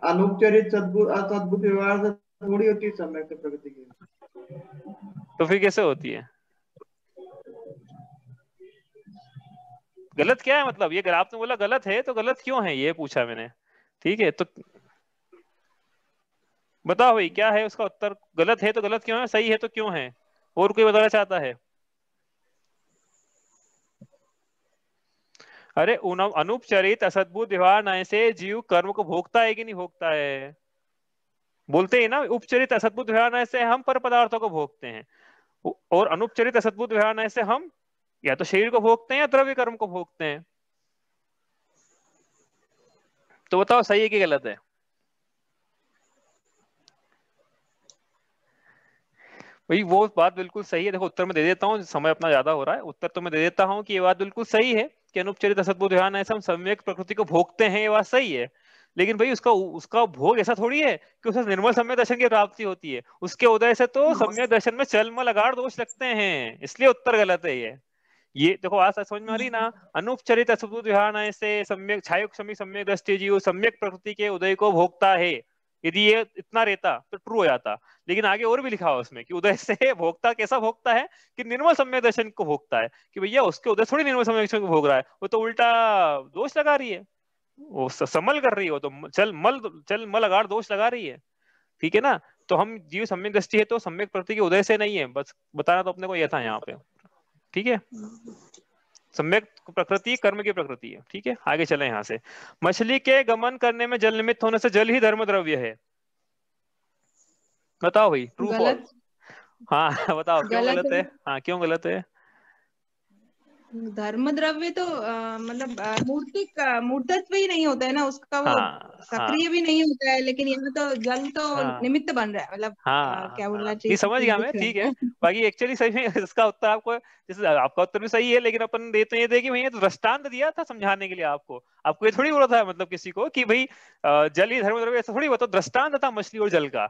अनुपचरित असद्भुत व्यवहार से थोड़ी होती है सम्यक प्रकृति की। तो फिर कैसे होती है? गलत क्या है मतलब? ये अगर आपने बोला गलत है तो गलत क्यों है ये पूछा मैंने। ठीक है, तो बताओ भाई क्या है उसका उत्तर। गलत है तो गलत क्यों है, सही है तो क्यों है, और कोई बताना चाहता है? अरे अनुपचरित असद्भुत व्यवहार नय से जीव कर्म को भोगता है कि नहीं भोगता है? बोलते हैं ना, उपचरित असद्भुत व्यवहार नय से हम पर पदार्थों को भोगते हैं, और अनुपचरित असद्भुत व्यवहार नय से हम या तो शरीर को भोगते हैं या द्रव्य कर्म को भोगते हैं। तो बताओ सही है कि गलत है? भाई वो बात बिल्कुल सही है। देखो उत्तर मैं दे देता हूँ, समय अपना ज्यादा हो रहा है, उत्तर तो मैं दे देता हूँ कि ये बात बिल्कुल सही है कि अनुपचरित असद्भुत ध्यान ऐसे हम सम्यक प्रकृति को भोगते हैं, ये बात सही है। लेकिन भाई उसका उसका भोग ऐसा थोड़ी है कि उसे निर्मल सम्यक दर्शन की प्राप्ति होती है। उसके उदय से तो सम्यक दर्शन में चलमल अगाढ़ दोष लगते हैं, इसलिए उत्तर गलत है ये देखो आज समझ में आ रही ना। अनुपचरित असद्भुत विहार से सम्यक छायुक सम्यक दृष्टि जीव सम्यक प्रकृति के उदय को भोगता है। यदि ये इतना रहता तो ट्रू हो जाता, लेकिन आगे और भी लिखा हुआ उसमें कि उदय से भोगता कैसा भोगता है कि निर्मल सम्यक दर्शन को भोगता है। कि भैया उसके उदय थोड़ी निर्मल सम्यक दर्शन को भोग रहा है, वो तो उल्टा दोष लगा रही है, वो समल कर रही है, वो तो चल मल अगाड़ दोष लगा रही है। ठीक है ना। तो हम जीव सम्यक दृष्टि है तो सम्यक प्रकृति के उदय से नहीं है, बस बताना तो अपने को यह था यहाँ पे। ठीक है, सम्यक प्रकृति कर्म की प्रकृति है। ठीक है, आगे चले यहाँ से। मछली के गमन करने में जल निमित्त होने से जल ही धर्म द्रव्य है। बताओ भाई ट्रू गलत। फॉल्स। हाँ बताओ क्यों गलत गलत है। है? हाँ क्यों गलत है? धर्म द्रव्य तो मतलब मूर्तत्व ही नहीं होता है ना उसका, वो हाँ हाँ सक्रिय भी नहीं होता है। लेकिन यहाँ तो जल तो हाँ निमित्त बन रहा है, मतलब हाँ क्या बोलना हाँ, चाहिए, नहीं समझ गया मैं, दिख ठीक रहा है। है। बाकी एक्चुअली सही में इसका उत्तर आपको, जैसे आपका उत्तर भी सही है, लेकिन अपन देते ये थे कि भैया तो दृष्टांत दिया था समझाने के लिए आपको ये थोड़ी बोला था मतलब किसी को कि भाई जल ही धर्म द्रव्य, ऐसा थोड़ी बोला, तो दृष्टांत था मछली और जल का।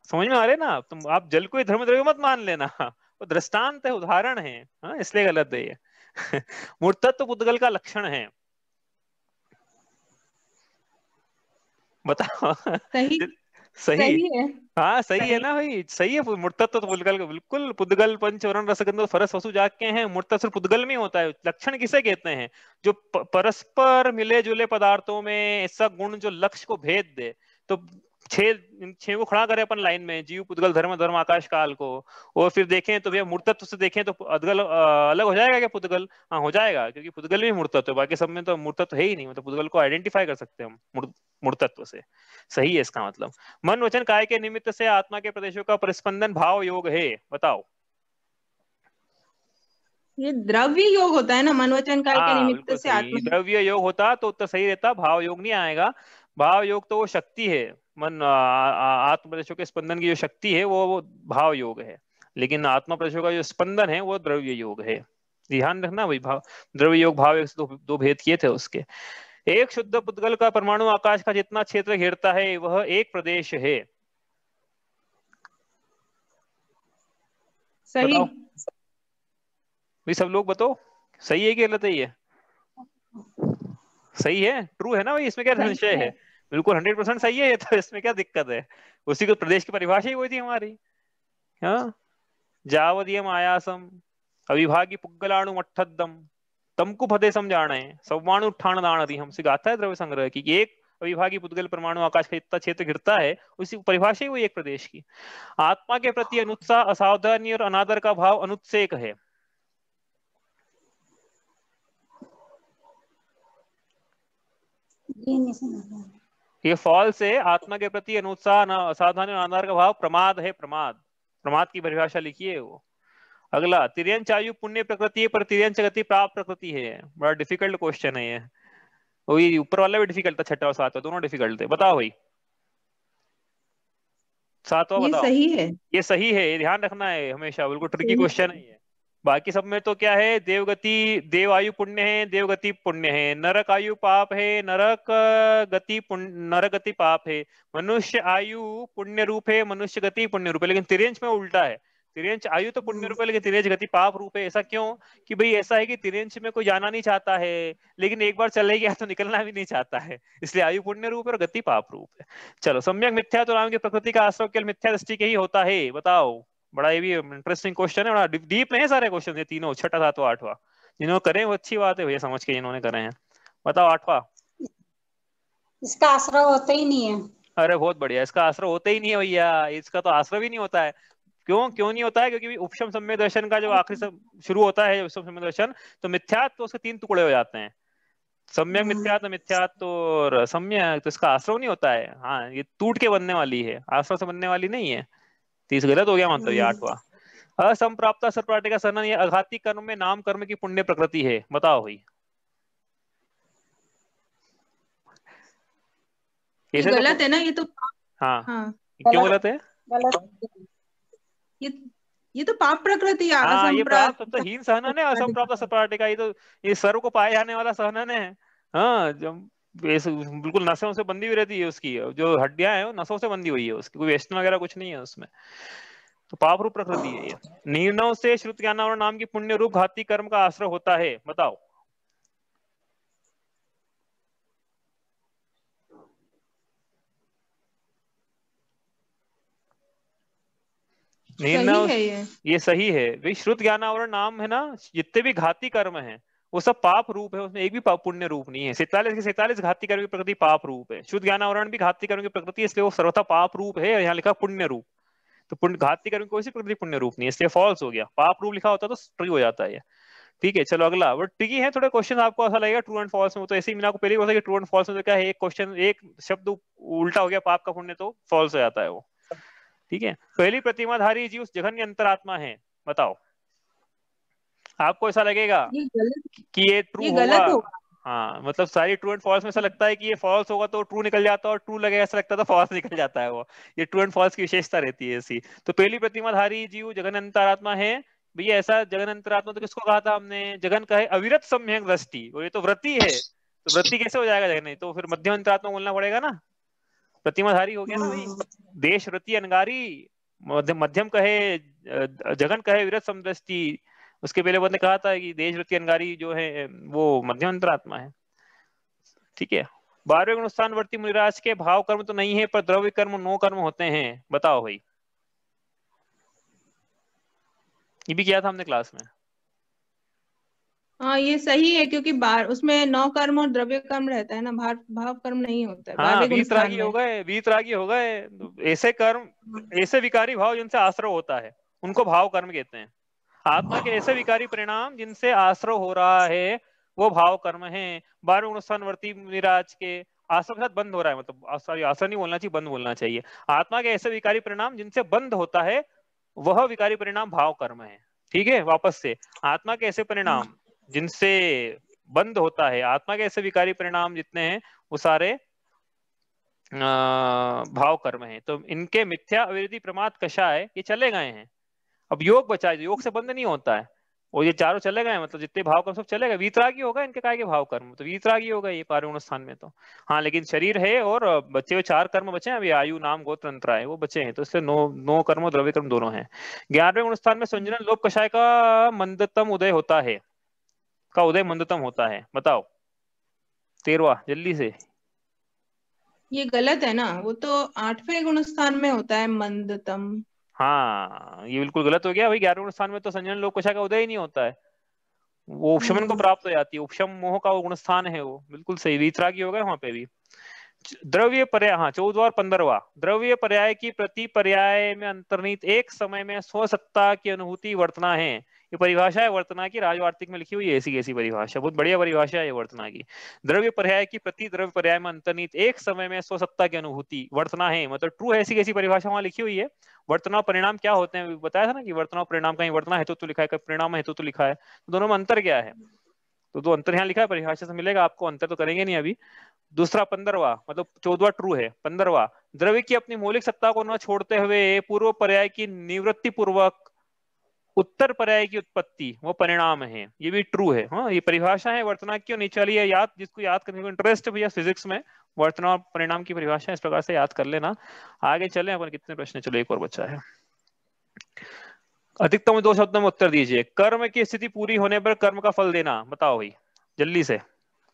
समझ में आ रहे ना? तुम आप जल को ही धर्म द्रव्य मत मान लेना, वो दृष्टांत है, उदाहरण है। हाँ इसलिए गलत है ये। मूर्तत्व पुद्गल का लक्षण है। बताओ। सही। सही। सही है। हाँ सही है सही। ना भाई, सही है। मूर्तत्व तो पुद्गल का बिल्कुल, पुद्गल पंचवरण रसगंध फरस वसु जाके हैं, मूर्तत्व सिर्फ पुद्गल में होता है। लक्षण किसे कहते हैं? जो परस्पर मिले जुले पदार्थों में ऐसा गुण जो लक्ष्य को भेद दे। तो छह को खड़ा करें अपन लाइन में, जीव पुद्गल धर्म धर्म आकाश काल को, और फिर देखें तो भैया मूर्तत्व से देखें तो अदगल अलग हो जाएगा क्या पुद्गल? हाँ हो जाएगा, क्योंकि पुद्गल भी मूर्तत्व है, बाकी सब में तो मूर्तत्व है ही नहीं। मतलब पुद्गल को आइडेंटिफाई कर सकते हैं हम मूर्तत्व से। सही है इसका मतलब। मन वचन काय के निमित्त से आत्मा के प्रदेशों का परिस्पंदन भाव योग है। बताओ। ये द्रव्य योग होता है ना, मन वचन काय के हाँ निमित्त बिल्कुल से सही, आत्मा। द्रव्य योग होता तो उत्तर सही रहता, भाव योग नहीं आएगा। भाव योग तो वो शक्ति है, मन आत्म प्रदेशों के स्पंदन की जो शक्ति है वो भाव योग है। लेकिन आत्मा प्रदेशों का जो स्पंदन है वो द्रव्य योग है। ध्यान रखना भाई, भाव द्रव्य योग भाव योग से दो भेद किए थे उसके। एक शुद्ध पुद्गल का परमाणु आकाश का जितना क्षेत्र घेरता है वह एक प्रदेश है। सही। बताओ भाई, सब लोग बताओ सही है कि गलत है ये? सही है, ट्रू है ना भाई, इसमें क्या सही संशय है? है। बिल्कुल 100% सही है ये तो, इसमें क्या दिक्कत है? उसी को प्रदेश की परिभाषा ही हुई थी हमारी। हाँ, जावदीयम आयासम अविभागी पुग्गलाणु मठ्ठदम तमकु फते समझाणे सव्वाणु उत्थान दानति, हमसे गाता है द्रव्य संग्रह की कि एक अविभागी पुद्गल परमाणु आकाश का इतना क्षेत्र घिरता है, उसी परिभाषा ही हुई एक प्रदेश की। आत्मा के प्रति अनुत्साह असावधानी और अनादर का भाव अनुत्सेक है। ये नहीं समझ। ये फॉल्स है। आत्मा के प्रति अनुत्साह असावधानी और अनादर का भाव प्रमाद है। प्रमाद, प्रमाद की परिभाषा लिखी है वो। अगला, तिर्यंच आयु पुण्य प्रकृति है पर तिर्यंच गति प्राप्त प्रकृति है। बड़ा डिफिकल्ट क्वेश्चन है ये। वही ऊपर वाला भी डिफिकल्ट था, छठा और सातवां दोनों डिफिकल्ट थे। बताओ भाई, सातवां ये बताओ। सही है। ये सही है, ये ध्यान रखना है हमेशा, बिल्कुल ट्रिकी सही क्वेश्चन है ये। बाकी सब में तो क्या है, देवगति देव आयु पुण्य है, देवगति पुण्य है। नरक आयु पाप है, नरक गति पुण्य, नरक गति पाप है। मनुष्य आयु पुण्य रूप है, मनुष्य गति पुण्य रूप है। लेकिन तिर्यंच में उल्टा है, तिर्यंच आयु तो पुण्य रूप है लेकिन तिर्यंच गति पाप रूप है। ऐसा क्यों? कि भाई ऐसा है कि तिर्यंच में कोई जाना नहीं चाहता है, लेकिन एक बार चले गया तो निकलना भी नहीं चाहता है, इसलिए आयु पुण्य रूप है और गति पाप रूप है। चलो, सम्यक मिथ्या तो नाम की प्रकृति का आश्रय केवल मिथ्या दृष्टि के ही होता है। बताओ। बड़ा ये भी इंटरेस्टिंग क्वेश्चन है, बड़ा डीप में है सारे क्वेश्चन ये तीनों, छठा सातवां आठवां। जिन्होंने करे वो अच्छी बात है भैया, समझ के जिन्होंने करे हैं। बताओ आठवां। इसका आश्रय होता ही नहीं है। अरे बहुत बढ़िया, इसका आश्रय होता ही नहीं है भैया, इसका तो आश्रय भी नहीं होता है। क्यों क्यों नहीं होता है? क्योंकि उपशम सम्यक दर्शन का जो आखिरी सब शुरू होता है उपशम सम्यक दर्शन, तो मिथ्यात्व तो उसके 3 टुकड़े हो जाते हैं, सम्यक मिथ्यात्व, मिथ्यात्व और सम्यक। तो इसका आश्रय नहीं होता है। हाँ, ये टूट के बनने वाली है, आश्रय से बनने वाली नहीं है। तीस गलत हो गया मतलब ये 8वां। असंप्राप्ता सर्वप्राटे का सनन, ये अघाती कर्म में नाम कर्म की पुण्य प्रकृति है। बताओ भाई ये कैसे? गलत है ना ये तो। हाँ, हाँ क्यों गलत है? गलत। ये ये तो पाप प्रकृति है, हाँ, ये प्राप्त तो असंप्राप्त। हीन सहनन है, असंप्राप्त सर्वप्राटे का। ये सर्व को पाए जाने वाला सहनन है। हाँ, जब बिल्कुल नसों से बंधी हुई रहती है उसकी, जो हड्डियां हैं वो नसों से बंधी हुई है उसकी, कोई वेस्टर्न वगैरह कुछ नहीं है उसमें। तो पाप रूप प्रकृति है ये। निर्णव से श्रुत ज्ञानावरण नाम की पुण्य रूप घाती कर्म का आश्रय होता है। बताओ सही निर्णव। है ये सही है भाई, श्रुत ज्ञानावरण नाम है ना, जितने भी घाती कर्म है वो सब पाप रूप है, उसमें एक भी पाप पुण्य रूप नहीं है। 47 के 47 घाती कर्म की प्रकृति पाप रूप है। शुद्ध ज्ञानावरण भी घाती कर्म की प्रकृति, इसलिए वो सर्वथा पाप रूप है। यहाँ लिखा पुण्य रूप, तो पुण्य घाती कर्म की कोई सी प्रकृति पुण्य रूप नहीं है, इसलिए फॉल्स हो गया। पाप रूप लिखा होता तो ट्रू हो जाता है ये। ठीक है, चलो अगला। बट ट्रिकी है थोड़े क्वेश्चन, आपको ऐसा लगेगा ट्रू एंड फॉल्स में, वो तो ऐसे ही मैंने आपको पहले ही बोला कि ट्रू एंड फॉल्स में तो क्या है, एक क्वेश्चन एक शब्द उल्टा हो गया पाप का पुण्य तो फॉल्स हो जाता है वो। ठीक है, पहली प्रतिमाधारी जीव जघन्य अंतरात्मा है। बताओ, आपको ऐसा लगेगा ये गलत। कि ये ट्रू ये होगा? गलत होगा। हाँ, मतलब सारी ट्रू एंड फॉल्स में ऐसा लगता है कि ये फॉल्स होगा तो ट्रू निकल जाता है, और ट्रू लगेगा ऐसा लगता है तो फॉल्स निकल जाता है वो। ये ट्रू एंड फॉल्स की विशेषता रहती है ऐसी। तो पहली प्रतिमाधारी जीव जगन अंतरात्मा है। भैया ऐसा जगन अंतरात्मा तो किसको कहा था हमने? जगन का है अविरत सम्यक दृष्टि, और ये तो वृत्ति है, तो वृत्ति कैसे हो जाएगा जगन? नहीं तो फिर मध्यम अंतरात्मा बोलना पड़ेगा ना, प्रतिमाधारी हो गया ना भाई। देश वृत्ति अनगारी, मध्यम मध्यम कहे, जगन कहे विरत समदृष्टि। उसके पहले बंद ने कहा था कि देश वृत्ति अनगारी जो है वो मध्यम अंतरात्मा है। ठीक है, 12वें गुणस्थान वर्ती मुनिराज के भाव कर्म तो नहीं है, पर द्रव्य कर्म 9 कर्म होते हैं। बताओ भाई, ये भी किया था हमने क्लास में। हाँ ये सही है, क्योंकि बार उसमें 9 कर्म और द्रव्य कर्म रहता है ना, भाव भाव कर्म नहीं होता है हाँ, 12वें गुणस्थान वीतरागी हो में। गए, वीतरागी हो गए। तो ऐसे कर्म, ऐसे विकारी भाव जिनसे आश्रय होता है उनको भाव कर्म कहते हैं। आत्मा के ऐसे विकारी परिणाम जिनसे आश्रय हो रहा है वो भाव कर्म है। 12वें गुणस्थान वर्ती मुनिराज के आश्रय के साथ बंद हो रहा है, मतलब सॉरी आश्रय नहीं बोलना चाहिए, बंद बोलना चाहिए। आत्मा के ऐसे विकारी परिणाम जिनसे बंद होता है वह विकारी परिणाम भाव कर्म है। ठीक है, वापस से, आत्मा के ऐसे परिणाम जिनसे बंद होता है, आत्मा के ऐसे विकारी परिणाम जितने हैं वो सारे भाव कर्म है। तो इनके मिथ्या अविरति प्रमाद कषाय ये चले गए हैं। अब योग बचा है, योग से बंद नहीं होता है, और ये चारों चले गए, मतलब जितने भाव कर्म सब चले गए। वीतरागी होगा इनके काय के भाव कर्म, तो वीतरागी होगा ये 12वें स्थान में तो। हाँ, लेकिन शरीर है और बचे हुए 4 कर्म बचे हैं अभी, आयु नाम गोत्र अंतरा है वो बचे हैं, तो इससे 9 कर्म और द्रव्य कर्म दोनों हैं। 11वें गुणस्थान में संजनन लोप कषाय का मंदतम उदय होता है, का उदय मंदतम होता है। बताओ 13वां जल्दी से। ये गलत है ना, वो तो 8वें गुणस्थान में होता है मंदतम। हाँ, ये बिल्कुल गलत हो गया भाई। 11वें स्थान में तो संजनन लोप कषाय का उदय ही नहीं होता है, वो उपशमन को प्राप्त हो जाती है। उपशम मोह का वो गुण स्थान है वो, बिल्कुल सही। वीतरागी हो गए वहां पे भी। द्रव्य पर्याय, हाँ 14वां और 15वां। द्रव्य पर्याय की प्रति पर्याय में अंतर्निहित एक समय में स्वसत्ता की अनुभूति वर्तना है। ये परिभाषा है वर्तना की, राजवार्तिक में लिखी हुई है ऐसी ऐसी परिभाषा, बहुत बढ़िया परिभाषा है ये वर्तना की। द्रव्य पर्याय की प्रति द्रव्य पर्याय में अंतर्निहित एक समय में स्वसत्ता की अनुभूति वर्तना है, मतलब ट्रू है, ऐसी कैसी परिभाषा वहां लिखी हुई है। वर्तना परिणाम क्या होते हैं बताया था ना, कि वर्तना परिणाम, कहीं वर्तना हेतु तो लिखा है, कहीं परिणाम हेतु तो लिखा है, तो दोनों में अंतर क्या है? तो दो अंतर यहाँ लिखा है, परिभाषा से मिलेगा आपको, अंतर तो करेंगे नहीं अभी। दूसरा 15वां, मतलब 14वां ट्रू है। 15वां, द्रव्य की अपनी मौलिक सत्ता को न छोड़ते हुए पूर्व पर्याय की निवृत्ति पूर्वक उत्तर पर्याय की उत्पत्ति वो परिणाम है, ये भी ट्रू है। हाँ, ये परिभाषा है वर्तना की, और नीचे वाली है याद, जिसको याद करने को इंटरेस्ट है भैया फिजिक्स में, वर्तना और परिणाम की परिभाषा इस प्रकार से याद कर लेना। आगे चले अपन, कितने प्रश्न, चलो एक और बचा है। अधिकतम 2 शब्दों में उत्तर दीजिए। कर्म की स्थिति पूरी होने पर कर्म का फल देना। बताओ भाई जल्दी से,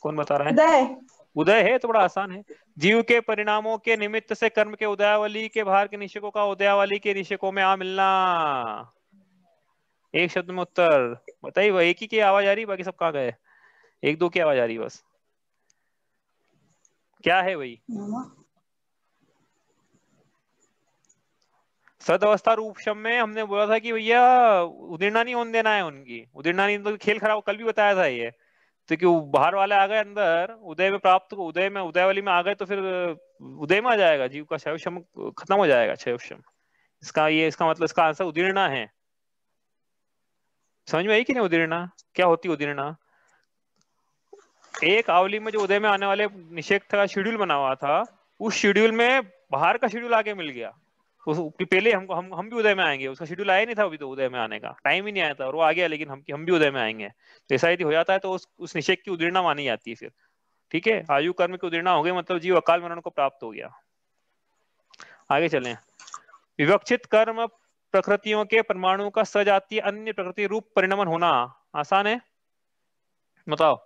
कौन बता रहा है? उदय। उदय है तो बड़ा आसान है। जीव के परिणामों के निमित्त से कर्म के उदयावली के बाहर के निश्चयों का उदयावली के निश्चयों में आ मिलना। एक शब्द में उत्तर बताइए। वो एक ही की आवाज आ रही, बाकी सब कहाँ गए? 1 2 की आवाज आ रही बस। क्या है वही? सद अवस्था रूपशम में हमने बोला था कि भैया उदीर्णा नहीं होने देना है उनकी, उदीर्णा नहीं तो खेल खराब, कल भी बताया था ये। तो कि बाहर वाले आ गए अंदर, उदय में प्राप्त, उदय में उदयवली में आ गए तो फिर उदय में आ जाएगा, जीव का क्षयशम खत्म हो जाएगा, क्षयशम। इसका मतलब इसका आंसर उदीर्णा है। समझ में आई कि नहीं? उदीर्णा क्या होती है? उदीर्णा एक आवली में जो उदय में आने वाले निषेध का शेड्यूल बना हुआ था, उस शेड्यूल में बाहर का शेड्यूल आगे मिल गया, तो पहले हमको हम भी उदय में आएंगे, उसका शेड्यूल आया नहीं था अभी, तो उदय में आने का टाइम ही नहीं आया था और वो आ गया, लेकिन हम भी उदय में आएंगे। तो ऐसा यदि हो जाता है तो उस निषेध की उदीर्णा मानी जाती है फिर। ठीक है, आयु कर्म की उदीर्णा हो गई, मतलब जीव अकाल मरण को प्राप्त हो गया। आगे चलें। विवक्षित कर्म प्रकृतियों के परमाणु का सजातीय अन्य प्रकृति रूप परिणमन होना आसान है? बताओ।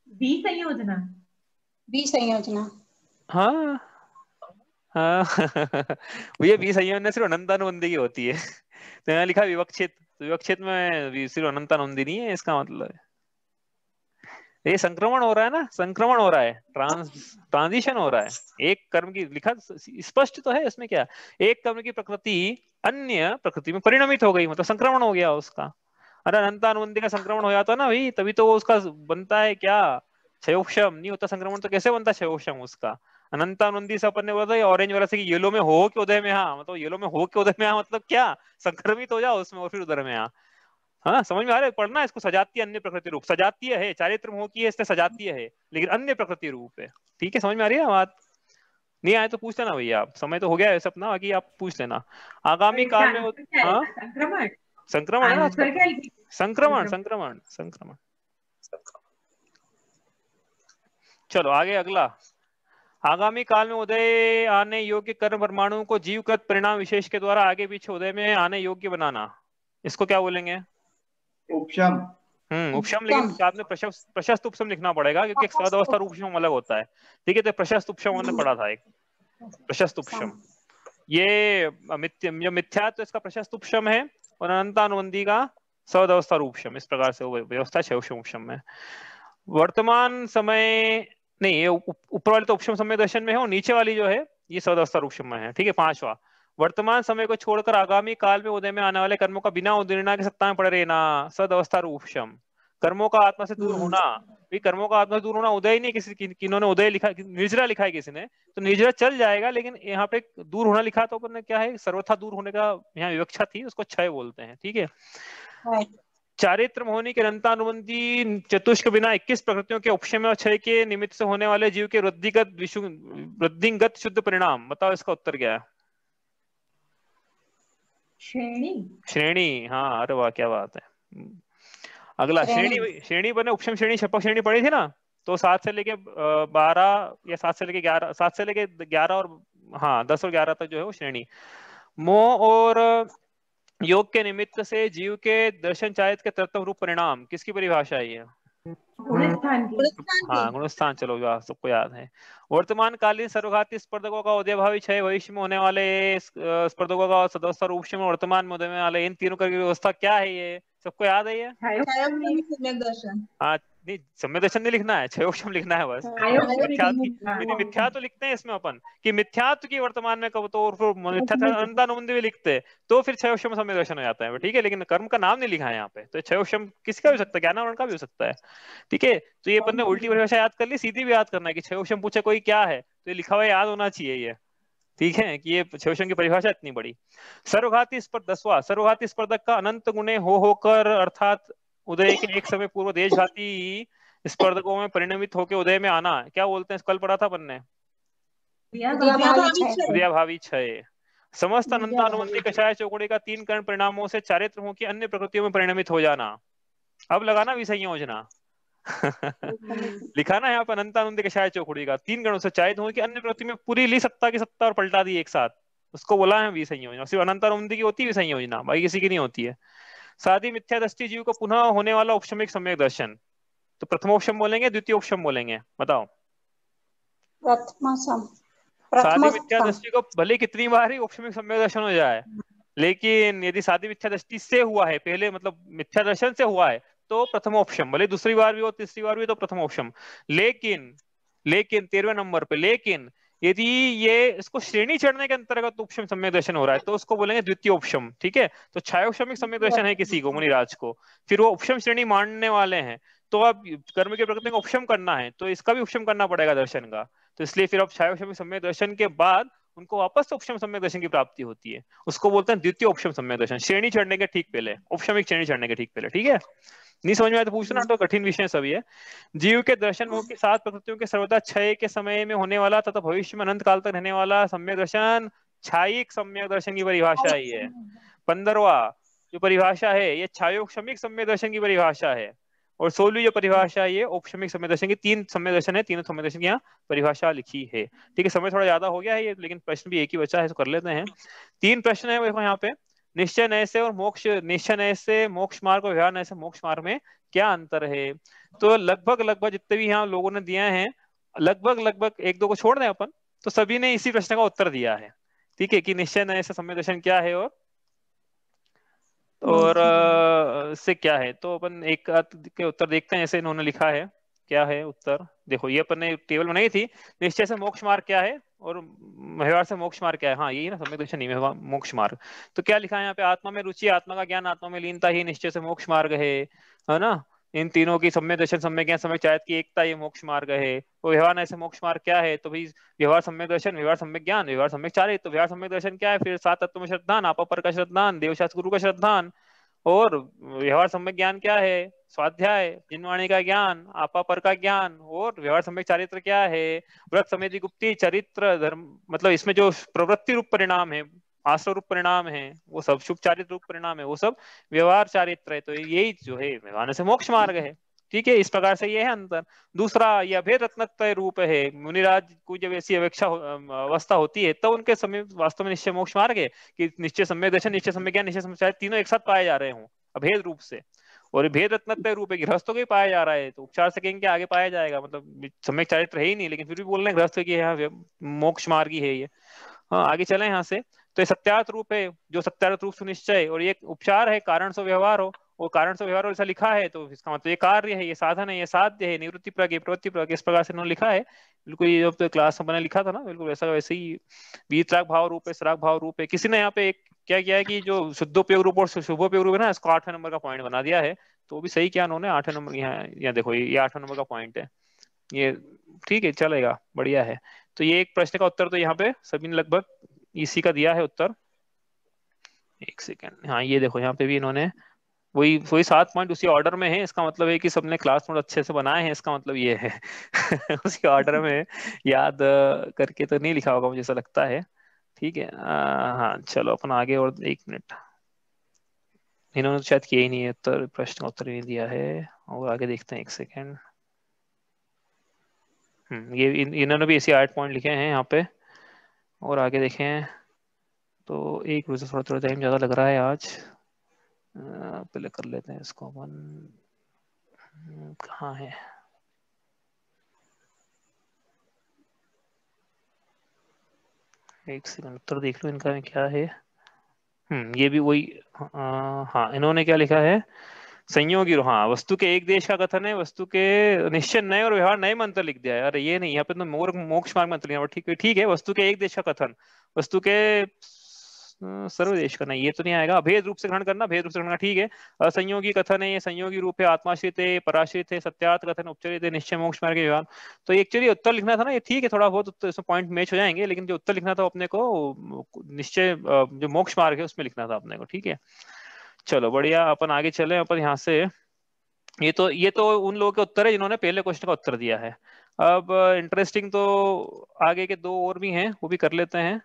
बी संयोजना। बी संयोजना। हाँ हाँ भैया बी संयोजना सिर्फ अनंतानुबंधी की होती है। तो यहाँ लिखा विवक्षित, तो विवक्षित में सिर्फ अनंतानुबंधी नहीं है, इसका मतलब ये संक्रमण हो रहा है ना, संक्रमण हो रहा है, ट्रांजिशन हो रहा है। एक कर्म की लिखा स्पष्ट तो है इसमें, क्या एक कर्म की प्रकृति अन्य प्रकृति में परिणमित हो गई, मतलब संक्रमण हो गया उसका। अरे अनंतानुबंधी का संक्रमण हो जाता ना भाई, तभी तो वो उसका बनता है क्या, क्षयोक्षम। नहीं होता संक्रमण तो कैसे बनता क्षयोक्षम उसका? अनंतानुबंधी से अपन ने बोला था ऑरेंज वाला से कि येलो में हो के उदय में हाँ, मतलब येलो में हो के उदय में हाँ मतलब क्या, संक्रमित हो जाओ उसमें और फिर उदय में हाँ। हाँ समझ में आ रहा है? पढ़ना इसको, सजातीय अन्य प्रकृति रूप, सजातीय है, चारित्र मोह की है इसलिए सजातीय है, लेकिन अन्य प्रकृति रूप है। ठीक है, समझ में आ रही है बात? नहीं आए तो पूछ लेना भैया, आप समय तो हो गया है सब ना, बाकी आप पूछ लेना। आगामी काल में हाँ संक्रमण, संक्रमण है ना, आंसर क्या लिखेंगे? संक्रमण संक्रमण संक्रमण। चलो आगे अगला। आगामी काल में उदय आने योग्य कर्म परमाणु को जीवकृत परिणाम विशेष के द्वारा आगे पीछे उदय में आने योग्य बनाना, इसको क्या बोलेंगे? उपशम। उपशम, लेकिन साथ में प्रशस्त उपशम लिखना पड़ेगा क्योंकि एक सद अवस्था उपशम अलग होता है। ठीक है, तो प्रशस्त उपशम हमने पढ़ा था, एक प्रशस्त उपशम। ये जो मिथ्या तो इसका प्रशस्त उपशम है, और अनंतानुबंधी का सद अवस्था उपशम। इस प्रकार से व्यवस्था है उपशम में। वर्तमान समय नहीं, ये ऊपर वाले तो उपशम समय दर्शन में है, और नीचे वाली जो है ये सद अवस्था उपशम में है। ठीक है, पांचवा, वर्तमान समय को छोड़कर आगामी काल में उदय में आने वाले कर्मों का बिना उदीर्णा के सत्ता में पड़े रहना, सद अवस्था उपशम। कर्मों का आत्मा से दूर होना, कर्मों का आत्मा से दूर होना उदय ही नहीं, किन्होंने उदय लिखा, निर्जरा लिखा है किसी ने, तो निर्जरा चल जाएगा, लेकिन यहाँ पे दूर होना लिखा तो अपन ने क्या है, सर्वथा दूर होने का यहाँ विवक्षा थी, उसको क्षय बोलते हैं। ठीक है, चारित्र मोहनी के अनंतानुबंधी चतुष्क के बिना 21 प्रकृतियों के उपशम और क्षय के निमित्त से होने वाले जीव के वृद्धिगत शुद्ध परिणाम, बताओ इसका उत्तर क्या है? श्रेणी। हाँ, अरे वाह क्या बात है। अगला श्रेणी बने, उपशम श्रेणी शपक श्रेणी पढ़ी थी ना, तो 7 से लेके 12 या 7 से लेके 11, 7 से लेके 11 और हाँ 10 और 11 तक जो है वो श्रेणी। मोह और योग के निमित्त से जीव के दर्शन चारित्र के तत्व रूप परिणाम, किसकी परिभाषा है ये? हाँ गुणस्थान, चलो सबको याद है। वर्तमान कालीन सर्वघाती स्पर्धकों का उदय भावी क्षय, भविष्य में होने वाले स्पर्धकों का सदस्य रूप में, वर्तमान में उदय में वाले, इन तीनों की व्यवस्था क्या है ये सबको याद है ये? हाँ नहीं, सम्यक दर्शन नहीं लिखना है, क्षयोक्षम लिखना है बस। मिथ्या तो लिखते हैं इसमें अपन कि मिथ्यात्व की वर्तमान में कब, तो अनंतानुबंधी भी लिखते तो फिर क्षयोक्षम सम्यक दर्शन हो जाता है। ठीक है, लेकिन कर्म का नाम नहीं लिखा है यहाँ पे, तो क्षयोक्षम किसका भी हो सकता है, ज्ञानावरण का भी हो सकता है। ठीक है, तो ये अपन ने उल्टी परिभाषा याद कर ली, सीधी भी याद करना है कि क्षयोक्षम पूछे कोई क्या है तो ये लिखा हुआ याद होना चाहिए ये। ठीक है, कि ये क्षयोक्षम की परिभाषा इतनी बड़ी। सर्वघाती स्पर्धक, 10वां, सर्वघाती स्पर्धक का अनंत गुणे होकर अर्थात उदय के एक समय पूर्व देशघाती स्पर्धकों में परिणमित होकर उदय में आना, क्या बोलते हैं? कल पढ़ा था अपन ने, उदयाभावी क्षय। समस्त अनंतानुबंधी कषाय चौकड़ी का 3 कर्ण परिणामों से चारित्र मोह की अन्य प्रकृतियों में परिणमित हो जाना। अब लगाना विसंयोजना लिखा ना यहाँ पर, अनंतानुबंधी कषाय चौकड़ी का 3 गणों से चारित्र मोह की अन्य प्रकृति में पूरी ली सत्ता की सत्ता और पलटा दी एक साथ, उसको बोला है विसंयोजना। सिर्फ अनंतानुबंधी की होती है विसंयोजना, बाकी किसी की नहीं होती है। साधी मिथ्या दृष्टि जीव को पुनः होने वाला उपशमिक सम्यक दर्शन, तो प्रथमोपशम बोलेंगे द्वितीयोपशम बोलेंगे, बताओ? साधी मिथ्या दृष्टि को भले कितनी बार ही उपशमिक सम्यक दर्शन हो जाए, लेकिन यदि साधी मिथ्या दृष्टि से हुआ है पहले, मतलब मिथ्या दर्शन से हुआ है, तो प्रथमोपशम, भले दूसरी बार भी हो तीसरी बार भी तो प्रथमोपशम। लेकिन लेकिन 13वें नंबर पे, लेकिन यदि ये इसको श्रेणी चढ़ने के अंतर्गत उपशम सम्यक दर्शन हो रहा है तो उसको बोलेंगे द्वितीय उपशम। ठीक है, तो छायोपशमिक सम्यक दर्शन है किसी को, मुनिराज को, फिर वो उपशम श्रेणी मानने वाले हैं, तो अब कर्म के प्रकृति को उपशम करना है तो इसका भी उपशम करना पड़ेगा दर्शन का। तो इसलिए फिर अब छायोपशमिक सम्यक दर्शन के बाद उनको वापस से उपशम सम्यक दर्शन की प्राप्ति होती है, उसको बोलते हैं द्वितीय उपशम सम्यक दर्शन, श्रेणी चढ़ने के ठीक पहले, उपशमिक श्रेणी चढ़ने के ठीक पहले। ठीक है, नहीं समझ में आया तो पूछना, तो कठिन विषय सभी है। जीव के दर्शन मोह के साथ प्रकृतियों के सर्वदा क्षय के समय में होने वाला तथा भविष्य में अनंत काल तक रहने वाला सम्यक दर्शन छायिक सम्यक दर्शन की परिभाषा ही है। 15वां जो परिभाषा है ये छायोक्षमिक सम्यक दर्शन की परिभाषा है, और 16वीं जो परिभाषा है ये औपशमिक सम्यक दर्शन की। 3 सम्यक दर्शन है, तीनों सम्यक दर्शन की यहाँ परिभाषा लिखी है। ठीक है, समय थोड़ा ज्यादा हो गया है ये, लेकिन प्रश्न भी एक ही बचा है तो कर लेते हैं। 3 प्रश्न है देखो यहाँ पे। निश्चय नय से और मोक्ष, निश्चय नय से मोक्ष मार्ग और व्यवहार नय से मोक्ष मार्ग में क्या अंतर है? तो लगभग जितने भी यहाँ लोगों ने दिए हैं, लगभग एक दो को छोड़ दें अपन, तो सभी ने इसी प्रश्न का उत्तर दिया है। ठीक है, कि निश्चय नय से सम्यक दर्शन क्या है और से क्या है। तो अपन एक के उत्तर देखते हैं, जैसे इन्होंने लिखा है। क्या है उत्तर? देखो, ये अपन ने टेबल बनाई थी, निश्चय से मोक्ष मार्ग क्या है और व्यवहार से मोक्ष मार्ग क्या है। हाँ, यही ना सम्यक दर्शन नहीं, मोक्ष मार्ग। तो क्या लिखा है यहाँ पे? आत्मा में रुचि, आत्मा का ज्ञान, आत्मा में लीनता ही निश्चय से मोक्ष मार्ग है ना। इन तीनों की सम्यक दर्शन, सम्यक ज्ञान, सम्यक चायत की एकता, ये मोक्ष मार्ग है। तो व्यवहार से मोक्ष मार्ग क्या है? तो भाई व्यवहार सम्यक दर्शन, व्यवहार सम्यक ज्ञान, व्यवहार सम्यक चारित। तो व्यवहार सम्यक दर्शन क्या है? फिर 7 तत्व में श्रद्धान, आपा पर का श्रद्धान, देवशास्त्र गुरु का श्रद्धान। और व्यवहार सम्यक ज्ञान क्या है? स्वाध्याय, जिनवाणी का ज्ञान, आपा पर का ज्ञान। और व्यवहार सम्यक चारित्र क्या है? व्रत, समेधि, गुप्ति, चरित्र, धर्म, मतलब इसमें जो प्रवृत्ति रूप परिणाम है, आश्रय रूप परिणाम है, वो सब शुभ चारित्र रूप परिणाम है, वो सब व्यवहार चारित्र है। तो यही जो है व्यवहार से मोक्ष मार्ग है। ठीक है, इस प्रकार से ये है अंतर। दूसरा, यह भेद रत्नत्रय रूप है। मुनिराज को जब ऐसी अवस्था होती है तब उनके समय वास्तव में निश्चय मोक्ष मार्ग है कि निश्चय सम्यक दर्शन, निश्चय सम्यक ज्ञान, निश्चय सम्यक चारित्र तीनों एक साथ पाए जा रहे हों अभेद रूप से। और ये भेद रत्नत्रय रूप है, गृहस्थों के पाया जा रहा है, तो उपचार से कहेंगे आगे पाया जाएगा, मतलब सम्यक चारित्र है ही नहीं, लेकिन फिर भी बोल रहे हैं गृहस्थ की यहाँ मोक्ष मार्ग ही है ये। हाँ, आगे चले यहाँ से। तो ये सत्यार्थ रूप है, जो सत्यार्थ रूप सुनिश्चय, और ये उपचार है, कारण से व्यवहार हो, वो कारण से व्यवहार ऐसा लिखा है तो इसका मतलब ये कार्य है, ये साधन है, ये साध्य है, निवृत्ति प्रज्ञ, प्रवृत्ति प्रज्ञ, इस प्रकार से इन्होंने लिखा है। बिल्कुल ये जब क्लास में मैंने लिखा था ना, बिल्कुल ऐसा वैसे ही। वीतराग भाव रूप है, सराग भाव रूप है। किसी ने यहाँ पे एक क्या किया है कि जो शुद्धोपयोग रूप और शुभोपयोग रूप है ना, इसको 8वें नंबर का पॉइंट बना दिया है। तो वो भी सही किया उन्होंने, 8वें नंबर यहाँ देखो, ये 8वें नंबर का पॉइंट है ये। ठीक है, चलेगा, बढ़िया है। तो ये एक प्रश्न का उत्तर तो यहाँ पे सभी ने लगभग इसी का दिया है उत्तर। एक सेकेंड, हाँ ये देखो यहाँ पे भी इन्होंने वही 7 पॉइंट उसी ऑर्डर में है। इसका मतलब है कि सबने क्लास नोट अच्छे से बनाए हैं, इसका मतलब ये है उसी ऑर्डर में याद करके तो नहीं लिखा होगा, मुझे ऐसा लगता है। ठीक है, हाँ चलो अपन आगे। और 1 मिनट, इन्होंने तो शायद किया ही नहीं है उत्तर, प्रश्न का उत्तर नहीं दिया है। और आगे देखते हैं, 1 सेकेंड। ये इन्होंने भी ऐसे 8 पॉइंट लिखे हैं यहाँ पे। और आगे देखें तो एक रोज थोड़ा टाइम ज्यादा लग रहा है आज। पहले कर लेते हैं इसको अपन। कहाँ है? एक सेकंड, उत्तर देख लो इनका क्या है। ये भी वही। हाँ, इन्होंने क्या लिखा है? संयोगी, हाँ, वस्तु के एक देश का कथन है, वस्तु के निश्चय नए और व्यवहार नए मंत्र लिख दिया है। अरे ये नहीं, यहाँ पे तो मोक्ष मार्ग मंत्र लिखा। ठीक है, वस्तु के एक देश का कथन, वस्तु के सर्वदेश का नहीं, ये तो नहीं आएगा। अभेद रूप से ग्रहण करना, भेद रूप से ग्रहण करना, ठीक है। असंयोगी कथन है, ये संयोगी रूप है, आत्माश्रित है, पराश्रित है, सत्यार्थ कथन, उपचरित है, निश्चय मोक्ष मार्ग व्यवहार। तो एक्चुअली उत्तर लिखना था ना, ये ठीक है, थोड़ा बहुत उत्तर इसमें पॉइंट मैच हो जाएंगे, लेकिन जो उत्तर लिखना था अपने को निश्चय जो मोक्ष मार्ग है उसमें लिखना था अपने को। ठीक है, चलो बढ़िया, अपन आगे चले। अपन यहाँ से ये तो उन लोगों के उत्तर है जिन्होंने पहले क्वेश्चन का उत्तर दिया है। अब इंटरेस्टिंग तो आगे के 2 और भी हैं, वो भी कर लेते हैं।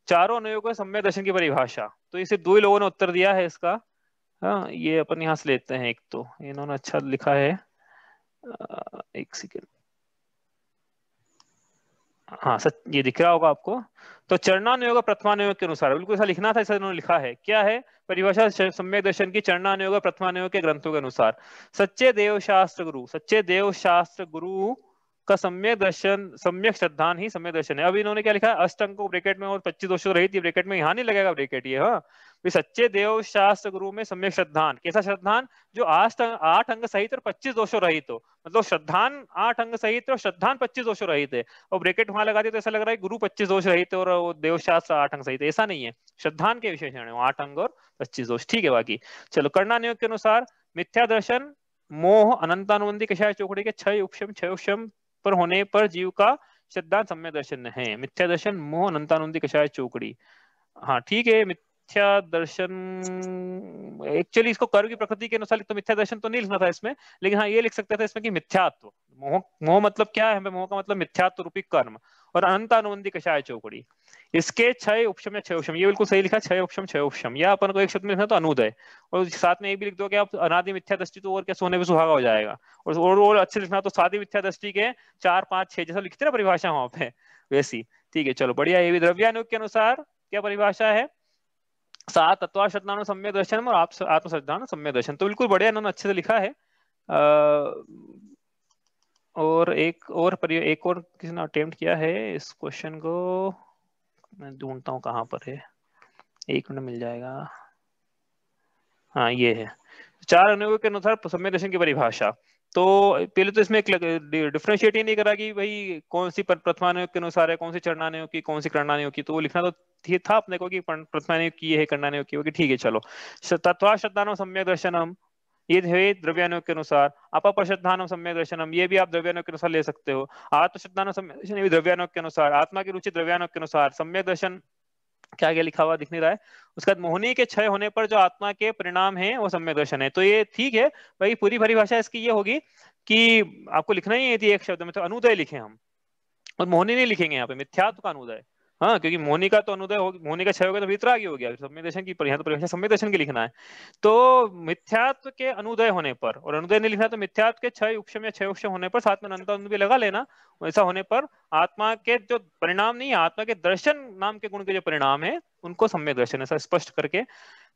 चारों अनुयोगों सम्यक दर्शन की परिभाषा, तो इसे 2 ही लोगों ने उत्तर दिया है इसका। हाँ, ये अपन यहाँ से लेते हैं। एक तो इन्होंने अच्छा लिखा है, 1 सेकेंड, हाँ सच, ये दिख रहा होगा आपको। तो चरणानुयोग प्रथमानुयोग के अनुसार, बिल्कुल ऐसा लिखना था, ऐसा इन्होंने लिखा है। क्या है परिभाषा? सम्यक दर्शन की चरणानुयोग प्रथमानुयोग के ग्रंथों के अनुसार। सच्चे देव शास्त्र गुरु का सम्यक दर्शन, सम्यक श्रद्धान ही सम्यक दर्शन है। अब इन्होंने क्या लिखा है, अष्टंग को ब्रैकेट में और 25 दोषों रहित, ये ब्रैकेट में यहाँ नहीं लगेगा ब्रैकेट ये, हाँ। सच्चे देव शास्त्र गुरु में सम्यक श्रद्धान, कैसा श्रद्धान, जो 8 अंग सहित और 25 दोषों रहित हो, मतलब श्रद्धान 8 अंग सहित और श्रद्धान 25 दोषों रहित है। और ब्रैकेट वहां लगा दिया तो ऐसा लग रहा है गुरु 25 दोष रहित और देव शास्त्र 8 अंग सहित, ऐसा नहीं है, श्रद्धान के विशेषण है 8 अंग और 25 दोष, ठीक है। बाकी चलो, कर्णानियोग के अनुसार मिथ्या दर्शन मोह अनंतानुबंधी कषाय चौकड़ी के 6 उपशम पर होने पर जीव का श्रद्धान सम्यक दर्शन है। मिथ्या दर्शन मोह अनंतानुबंधी कषाय चौकड़ी, हाँ ठीक है। मिथ्या दर्शन एक्चुअली इसको कर्म की प्रकृति के अनुसार तो मिथ्या दर्शन तो नहीं लिखना था इसमें, लेकिन हाँ ये लिख सकते थे इसमें कि मिथ्यात्व, मोह मतलब क्या है, मोह का मतलब मिथ्यात्व रूपी कर्म, और अनंतानुबंधी कषाय चौकड़ी, इसके 6 उपशम या 6 उपशम, ये बिल्कुल सही लिखा, 6 उपशम 6 उपशम, या अपन को एक शब्द में लिखना तो अनुदय, और साथ में ये भी लिख दो कि आप अनादि मिथ्या दृष्टि, तो और क्या सोने पे सुहागा हो जाएगा। और अच्छे लिखना तो सादी मिथ्या दृष्टि के 4 5 6 जैसा लिखते ना परिभाषा वहां पे, वैसी, ठीक है। चलो बढ़िया। ये भी द्रव्यानुग के अनुसार क्या परिभाषा है, 7 तत्वा श्रद्धान सम्यक दर्शन और आत्मश्रद्धान सम्यक दर्शन, तो बिल्कुल बढ़िया, इन्होंने अच्छे से लिखा है। और एक और किसी ने अटेम्प्ट किया है इस क्वेश्चन को, मैं ढूंढता हूँ कहाँ पर है, 1 मिनट मिल जाएगा, हाँ ये है। 4 अनुयोगों के अनुसार सम्यक दर्शन की परिभाषा, तो पहले तो इसमें डिफरेंशिएट ही नहीं करा कि भाई कौन सी प्रथमानुयोग के अनुसार है, कौन सी चरणानुयोग की, कौन सी कर्णानुयोग की, तो वो लिखना तो था अपने को कि प्रथमानुयोग की है, कर्णानुयोग की होगी, ठीक है। चलो, तत्वा श्रद्धानम सम्यक दर्शनम, ये है द्रव्यानुयोग के अनुसार। अपश्रद्धानम सम्यक दर्शनम, ये भी आप द्रव्यानुयोग के अनुसार ले सकते हो। आत्मश्रद्धानम सम्यक दर्शन, ये भी द्रव्यानुयोग के अनुसार। आत्मा की रुचि द्रव्यानुयोग के अनुसार। सम्यक दर्शन क्या क्या लिखा हुआ दिख नहीं रहा है। उसके बाद मोहनी के क्षय होने पर जो आत्मा के परिणाम है वो सम्यक दर्शन है, तो ये ठीक है भाई। पूरी परिभाषा इसकी ये होगी कि आपको लिखना ही है एक शब्द में, तो अनुदय लिखे हम, और मोहनी नहीं लिखेंगे यहाँ पे, मिथ्यात्व का अनुदय, हाँ, क्योंकि मोहनी का तो अनुदय हो, मोहनी का क्षय हो गया तो वितरागी हो गया, सम्यक दर्शन की यहाँ तो परिभाषा सम्यक दर्शन की लिखना है। तो मिथ्यात्व के अनुदय होने पर, और अनुदय नहीं लिखना तो मिथ्यात्व के 6 उपशम या 6 उपशम होने पर, साथ में अनंत भी लगा लेना, ऐसा होने पर आत्मा के जो परिणाम नहीं है, आत्मा के दर्शन नाम के गुण के जो परिणाम है उनको सम्यक दर्शन, ऐसा स्पष्ट करके,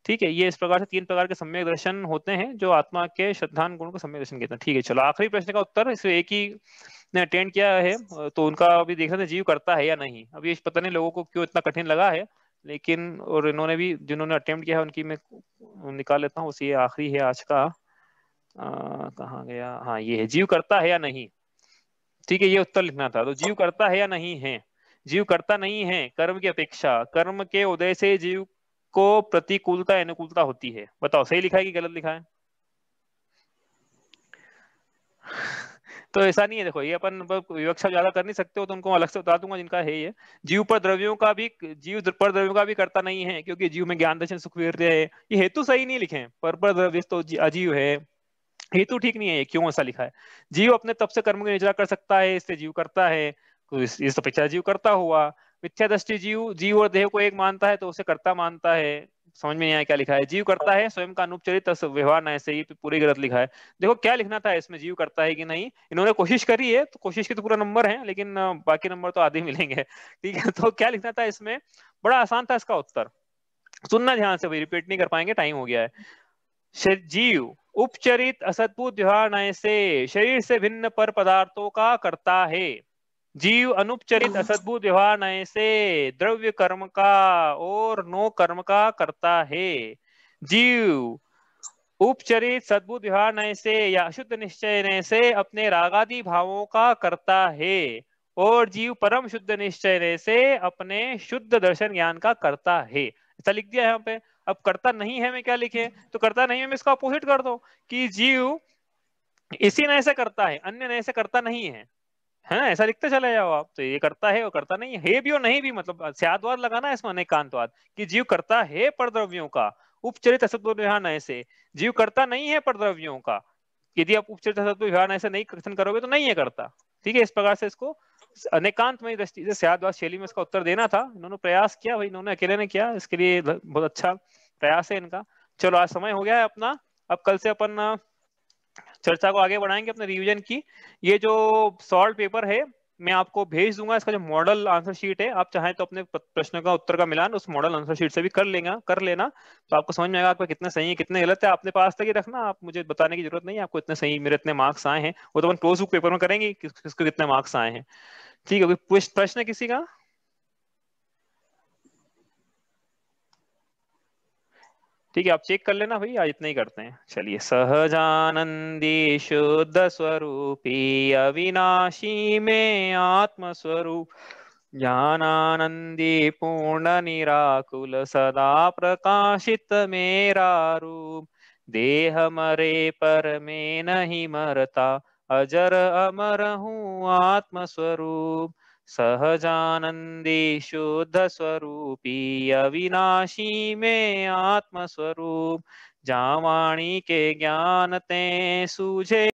ठीक है। ये इस प्रकार से 3 प्रकार के सम्यक दर्शन होते हैं जो आत्मा के श्रद्धान गुण को सम्यक दर्शन कहते हैं, ठीक है। चलो, आखिरी प्रश्न का उत्तर, इसे एक ही ने अटेंड किया है तो उनका अभी देख रहे थे जीव करता है या नहीं। अभी ये पता नहीं लोगों को क्यों इतना कठिन लगा है, लेकिन और इन्होंने भी जिन्होंने अटेम्प्ट किया है उनकी मैं निकाल लेता हूँ, ये आखिरी है आज का, कहाँ गया, हाँ ये है, जीव करता है या नहीं, ठीक है, ये उत्तर लिखना था। तो जीव करता है या नहीं है, जीव करता नहीं है, कर्म की अपेक्षा, कर्म के उदय से जीव को प्रतिकूलता अनुकूलता होती है। बताओ सही लिखा है कि गलत लिखा है? तो ऐसा नहीं है, देखो ये अपन विवक्षा ज्यादा कर नहीं सकते हो तो उनको अलग से बता दूंगा जिनका है ये। जीव पर द्रव्यों का भी, जीव पर द्रव्यों का भी करता नहीं है, क्योंकि जीव में ज्ञान दर्शन सुख वीर्य है, ये हेतु सही नहीं लिखे हैं, पर द्रव्य तो अजीव है, हेतु ठीक नहीं है, ये क्यों ऐसा लिखा है। जीव अपने तप से कर्म की निजरा कर सकता है, इससे जीव करता है, तो इस अपेक्षा जीव करता हुआ। मिथ्या दृष्टि जीव और देह को एक मानता है तो उसे कर्ता मानता है, समझ में नहीं आया क्या लिखा है। जीव करता है स्वयं का अनुपचरित व्यवहार न, ऐसे ही पूरी गलत लिखा है। देखो क्या लिखना था इसमें, जीव करता है कि नहीं, इन्होंने कोशिश करी है तो कोशिश के तो पूरा नंबर है, लेकिन बाकी नंबर तो आधे मिलेंगे, ठीक है। तो क्या लिखना था इसमें, बड़ा आसान था इसका उत्तर, सुनना ध्यान से, भाई रिपीट नहीं कर पाएंगे, टाइम हो गया है। जीव उपचरित असद्भुत व्यवहार नय से शरीर से भिन्न पर पदार्थों का करता है। जीव अनुपचरित असद्भुत व्यवहार नय से द्रव्य कर्म का और नो कर्म का करता है। जीव उपचरित सद्भुत व्यवहार नय से या अशुद्ध निश्चय नय से अपने रागादि भावों का करता है, और जीव परम शुद्ध निश्चय नय से अपने शुद्ध दर्शन ज्ञान का करता है। ऐसा लिख दिया है यहाँ पे। अब करता नहीं है में क्या लिखे, तो करता नहीं है में इसका अपोजिट कर दो कि जीव इसी नय से करता है, अन्य नय से करता नहीं है ना, ऐसा लिखते चले जाओ आप। तो ये करता है और करता नहीं है भी और नहीं भी, मतलब स्यादवाद लगाना है इसमें, अनेकांतवाद, कि जीव करता है पर द्रव्यों का, उपचरित असद्भुत व्यवहार नय से। जीव करता नहीं है पर द्रव्यों का, यदि आप उपचरित असद्भुत व्यवहार नय से नहीं कथन करोगे तो नहीं है करता, ठीक है। इस प्रकार से इसको अनेकांतमय दृष्टि से स्यादवाद शैली में इसका उत्तर देना था। इन्होंने प्रयास किया भाई, इन्होंने अकेले ने किया, इसके लिए बहुत अच्छा प्रयास है इनका। चलो आज समय हो गया है अपना, अब कल से अपन चर्चा को आगे बढ़ाएंगे अपने रिवीजन की। ये जो सॉल्व पेपर है मैं आपको भेज दूंगा इसका जो मॉडल आंसर शीट है, आप चाहें तो अपने प्रश्न का उत्तर का मिलान उस मॉडल आंसर शीट से भी कर लेना, तो आपको समझ में आएगा आपका कितने सही है कितने गलत है। अपने पास तक ही रखना, आप मुझे बताने की जरूरत नहीं है आपको इतने सही मेरे इतने मार्क्स आए हैं, वो तो अपन क्लोज बुक पेपर में करेंगे किसको कितने मार्क्स आए हैं। ठीक है, कोई प्रश्न है किसी का? ठीक है, आप चेक कर लेना भाई, आज इतना ही करते हैं। चलिए, सहजानंदी शुद्ध स्वरूपी अविनाशी में आत्म स्वरूप, ज्ञानानंदी पूर्ण निराकुल सदा प्रकाशित मेरा रूप, देह मरे पर में नहीं मरता, अजर अमर हूँ आत्म स्वरूप, सहजानंदी शुद्ध स्वरूपी अविनाशी में आत्म स्वरूप, जावाणी के ज्ञान ते सूझे